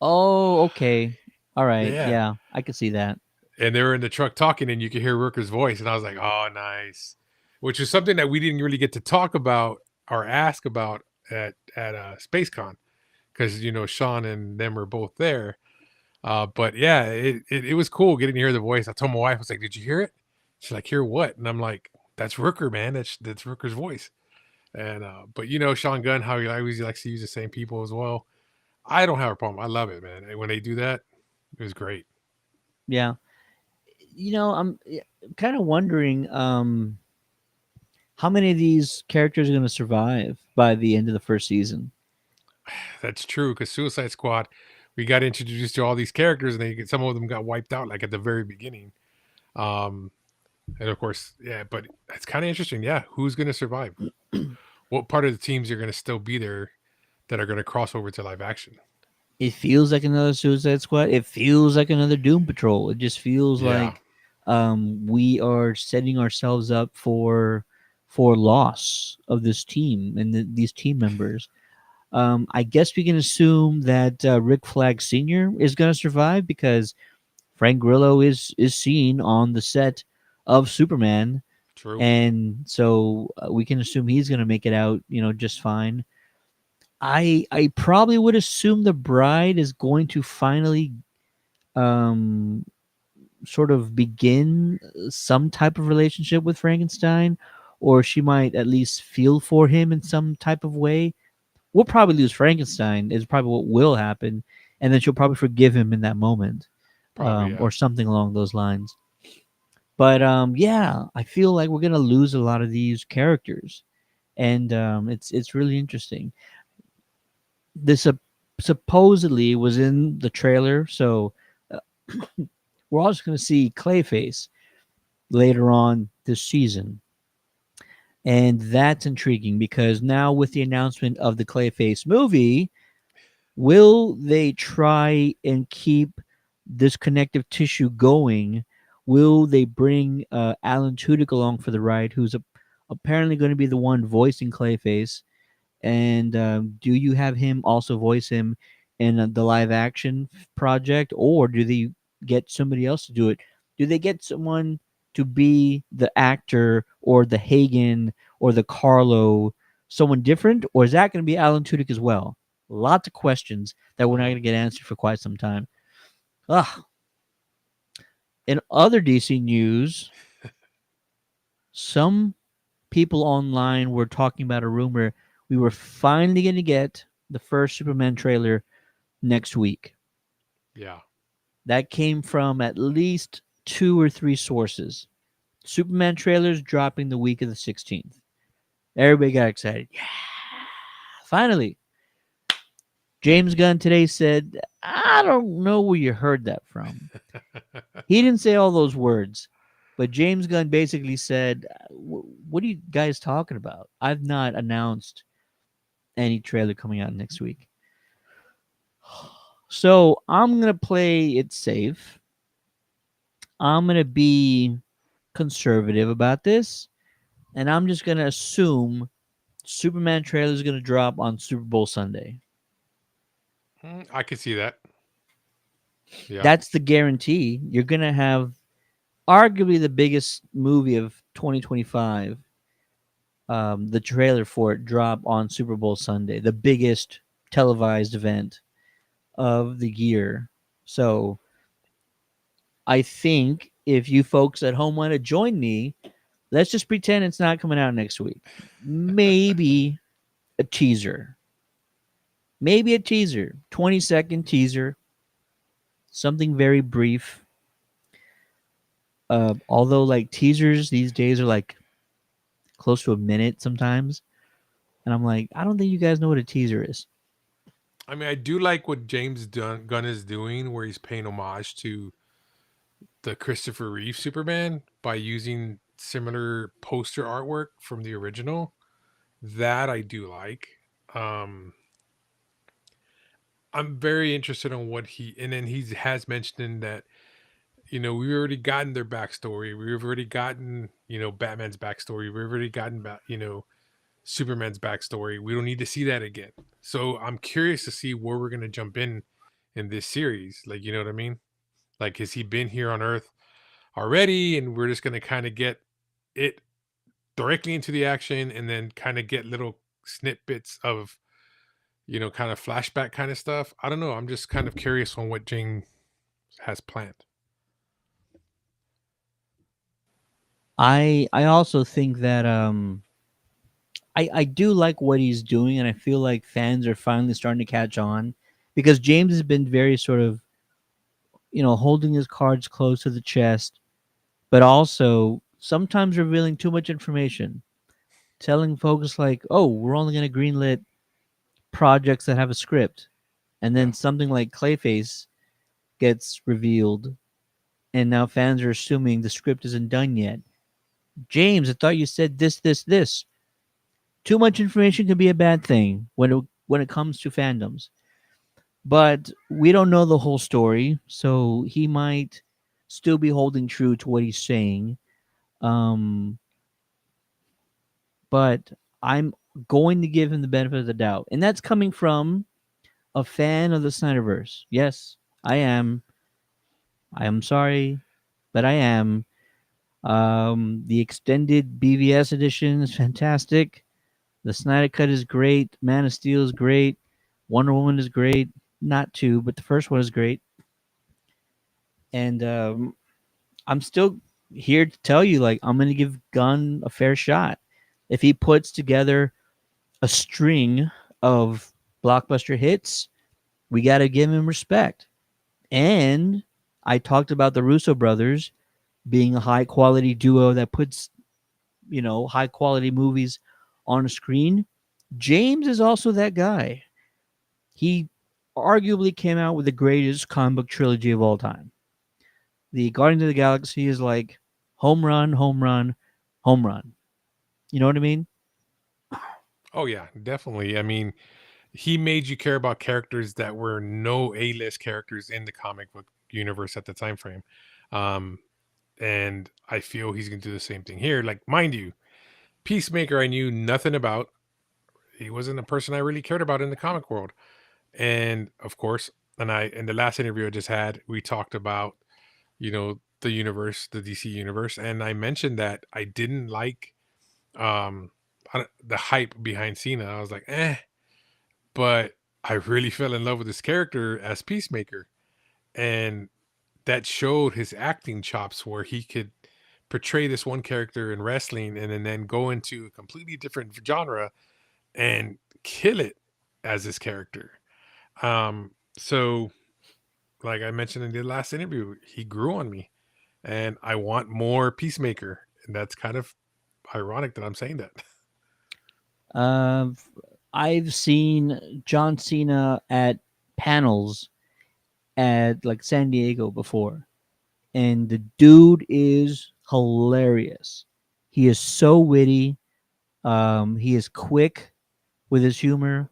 Oh, okay. All right. Yeah. Yeah, I can see that. And they were in the truck talking and you could hear Rooker's voice and I was like, "Oh, nice." Which is something that we didn't really get to talk about or ask about at SpaceCon because Sean and them were both there. But yeah, it was cool getting to hear the voice. I told my wife, I was like, "Did you hear it?" She's like, "Hear what?" And I'm like, "That's Rooker, man. That's Rooker's voice." And but Sean Gunn, how he always likes to use the same people as well. I don't have a problem. I love it, man. And when they do that, it was great. Yeah. I'm kind of wondering how many of these characters are going to survive by the end of the first season. That's true because Suicide Squad, we got introduced to all these characters, and some of them got wiped out like at the very beginning. Um, and of course, yeah, but it's kind of interesting. Yeah, who's going to survive? What part of the teams are going to still be there that are going to cross over to live action? It feels like another Suicide Squad. It feels like another Doom Patrol. It just feels Yeah, like we are setting ourselves up for loss of this team and these team members. I guess we can assume that Rick Flag Sr. is going to survive because Frank Grillo is seen on the set of Superman, true. and so we can assume he's going to make it out, just fine. I probably would assume the bride is going to finally um sort of begin some type of relationship with Frankenstein, or she might at least feel for him in some type of way. We'll probably lose Frankenstein is probably what will happen, and then she'll probably forgive him in that moment, Probably, yeah. or something along those lines. But yeah, I feel like we're gonna lose a lot of these characters, and it's really interesting. This supposedly was in the trailer, so uh, we're also going to see Clayface later on this season, and that's intriguing because now with the announcement of the Clayface movie, will they try and keep this connective tissue going? Will they bring Alan Tudyk along for the ride, who's apparently going to be the one voicing Clayface? And do you have him also voice him in the live action project, or do they get somebody else to do it? Do they get someone to be the actor or the Hagen or the Carlo, someone different, or is that going to be Alan Tudyk as well? Lots of questions that we're not Hmm. going to get answered for quite some time. Ah, in other DC news, some people online were talking about a rumor we were finally going to get the first Superman trailer next week. Yeah. That came from at least two or three sources. Superman trailers dropping the week of the 16th. Everybody got excited. Yeah, finally. James Gunn today said, I don't know where you heard that from. He didn't say all those words, but James Gunn basically said, what are you guys talking about? I've not announced any trailer coming out next week. So I'm gonna play it safe. I'm gonna be conservative about this, and I'm just gonna assume Superman trailer is gonna drop on Super Bowl Sunday. I could see that. Yeah. That's the guarantee. You're gonna have arguably the biggest movie of 2025. The trailer for it drop on Super Bowl Sunday, the biggest televised event of the year. So I think if you folks at home want to join me, let's just pretend it's not coming out next week. Maybe a teaser. Maybe a teaser. 20-second teaser. Something very brief. Although like teasers these days are like close to a minute sometimes. And I'm like, I don't think you guys know what a teaser is. I mean, I do like what Gunn is doing, where he's paying homage to the Christopher Reeve Superman by using similar poster artwork from the original. That I do like. Um, I'm very interested on what and then he has mentioned that, we've already gotten their backstory. We've already gotten, Batman's backstory. We've already gotten, Superman's backstory. We don't need to see that again. So I'm curious to see where we're going to jump in this series. Like, you know what I mean? Like, has he been here on Earth already? And we're just going to kind of get it directly into the action and then kind of get little snippets of, kind of flashback kind of stuff. I don't know. I'm just kind of curious on what James has planned. I also think that I do like what he's doing, and I feel like fans are finally starting to catch on because James has been very sort of holding his cards close to the chest, but also sometimes revealing too much information, telling folks like, "Oh, we're only going to greenlit projects that have a script," and Yeah. then something like Clayface gets revealed, and now fans are assuming the script isn't done yet. James, I thought you said this, this, this. Too much information can be a bad thing when it comes to fandoms. But we don't know the whole story, so he might still be holding true to what he's saying. Um, but I'm going to give him the benefit of the doubt, and that's coming from a fan of the Snyderverse. Yes, I am. I am sorry, but I am. The extended BVS edition is fantastic. The Snyder Cut is great. Man of Steel is great. Wonder Woman is great. Not two, but the first one is great. And I'm still here to tell you, like, I'm going to give Gunn a fair shot. If he puts together a string of blockbuster hits, we got to give him respect. And I talked about the Russo brothers being a high quality duo that puts, high quality movies on a screen. James is also that guy. He arguably came out with the greatest comic book trilogy of all time. The Guardians of the Galaxy is like home run, home run, home run. You know what I mean? Oh yeah, definitely. I mean, he made you care about characters that were no A-list characters in the comic book universe at the time frame. Um, and I feel he's going to do the same thing here. Like, mind you, Peacemaker, I knew nothing about. He wasn't a person I really cared about in the comic world. And of course, in the last interview I just had, we talked about, the universe, the DC universe, and I mentioned that I didn't like um the hype behind Cena. I was like, but I really fell in love with this character as Peacemaker. And that showed his acting chops where he could portray this one character in wrestling and then go into a completely different genre and kill it as this character. So like I mentioned in the last interview, he grew on me and I want more Peacemaker. And that's kind of ironic that I'm saying that. Uh, I've seen John Cena at panels at like San Diego before, and the dude is hilarious. He is so witty. He is quick. with his humor.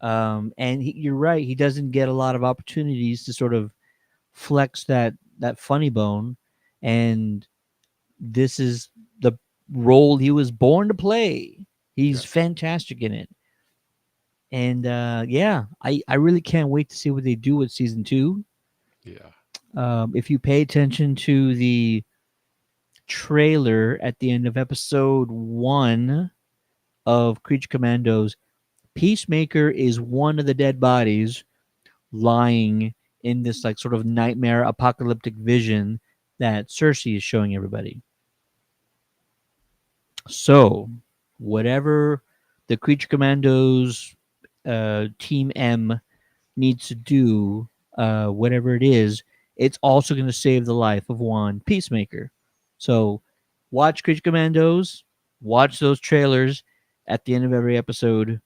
And you're right, he doesn't get a lot of opportunities to sort of flex that funny bone, and this is the role he was born to play. He's Yes. fantastic in it. And yeah, I really can't wait to see what they do with season two. Yeah. If you pay attention to the trailer at the end of episode one of Creature Commandos, Peacemaker is one of the dead bodies lying in this like sort of nightmare apocalyptic vision that Cersei is showing everybody. So, whatever the Creature Commandos Team M needs to do, whatever it is, it's also going to save the life of one Peacemaker. So, watch Creature Commandos, watch those trailers at the end of every episode,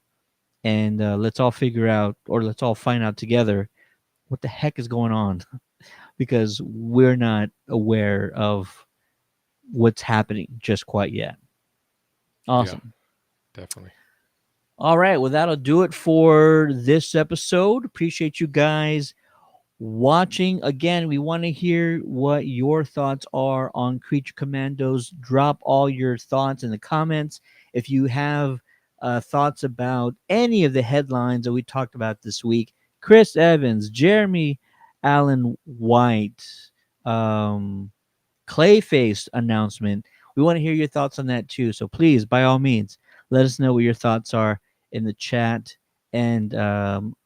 and let's all figure out, or let's all find out together what the heck is going on because we're not aware of what's happening just quite yet. Yeah. Awesome. Definitely. All right. Well, that'll do it for this episode. Appreciate you guys watching. Again, we want to hear what your thoughts are on Creature Commandos. Drop all your thoughts in the comments. If you have thoughts about any of the headlines that we talked about this week, Chris Evans, Jeremy Allen White, um, Clayface announcement. We want to hear your thoughts on that too. So please, by all means, let us know what your thoughts are in the chat. And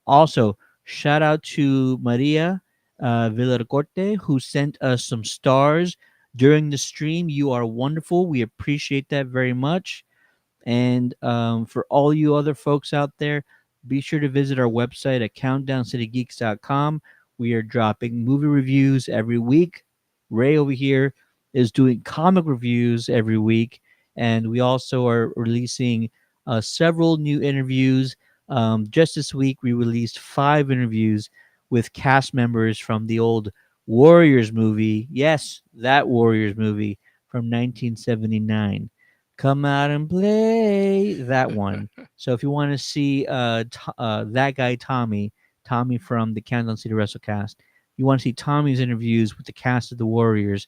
also, shout out to Maria Villarcorte, who sent us some stars during the stream. You are wonderful. We appreciate that very much. And for all you other folks out there, be sure to visit our website at countdowncitygeeks.com. We are dropping movie reviews every week. Ray over here is doing comic reviews every week. And we also are releasing several new interviews. Just this week, we released 5 interviews with cast members from the old Warriors movie. Yes, that Warriors movie from 1979. Come out and play that one. So if you want to see that guy Tommy from the Countdown City WrestleCast, you want to see Tommy's interviews with the cast of the Warriors,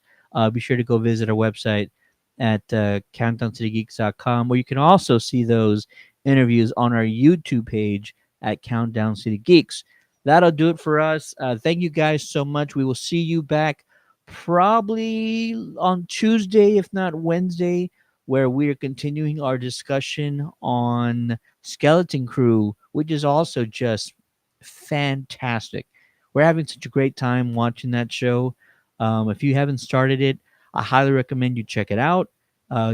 be sure to go visit our website at countdowncitygeeks.com, where you can also see those interviews on our YouTube page at Countdown City Geeks. That'll do it for us. Thank you guys so much. We will see you back probably on Tuesday, if not Wednesday, where we are continuing our discussion on Skeleton Crew, which is also just fantastic. We're having such a great time watching that show. If you haven't started it, I highly recommend you check it out.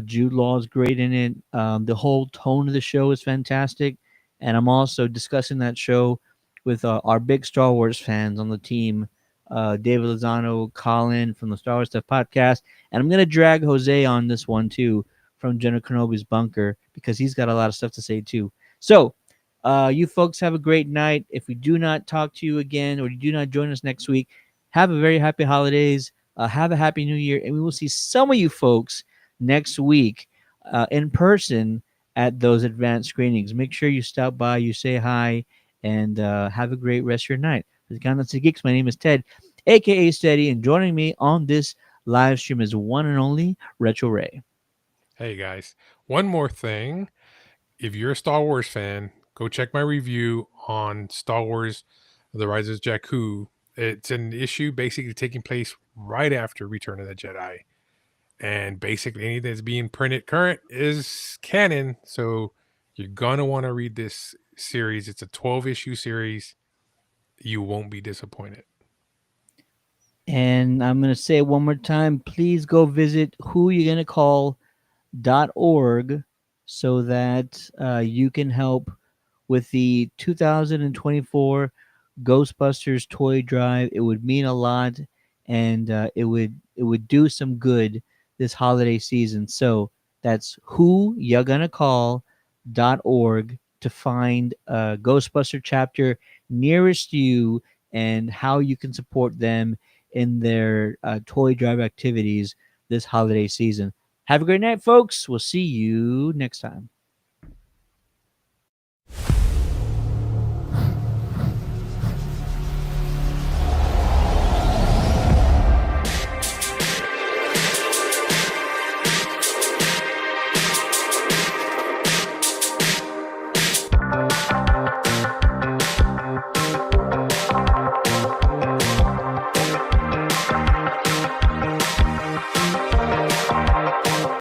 Jude Law is great in it. The whole tone of the show is fantastic. And I'm also discussing that show with our big Star Wars fans on the team, David Lozano, Colin from the Star Wars Stuff podcast. And I'm going to drag Jose on this one too from General Kenobi's bunker because he's got a lot of stuff to say too. So, you folks have a great night. If we do not talk to you again or you do not join us next week, have a very happy holidays. Have a happy new year. And we will see some of you folks next week in person at those advanced screenings. Make sure you stop by, you say hi, and have a great rest of your night. For the Countdown to Geeks, my name is Ted, aka Steady, and joining me on this live stream is one and only Retro Ray. Hey guys, one more thing. If you're a Star Wars fan, go check my review on Star Wars The Rise of Jakku. It's an issue basically taking place right after Return of the Jedi. And basically anything that's being printed current is canon. So you're going to want to read this series. It's a 12-issue series. You won't be disappointed. And I'm going to say it one more time. Please go visit whoyougonnacall.org so that you can help with the 2024 Ghostbusters toy drive. It would mean a lot, and it would do some good this holiday season. So that's whoyougonnacall.org to find a Ghostbuster chapter nearest you and how you can support them in their toy drive activities this holiday season. Have a great night, folks. We'll see you next time.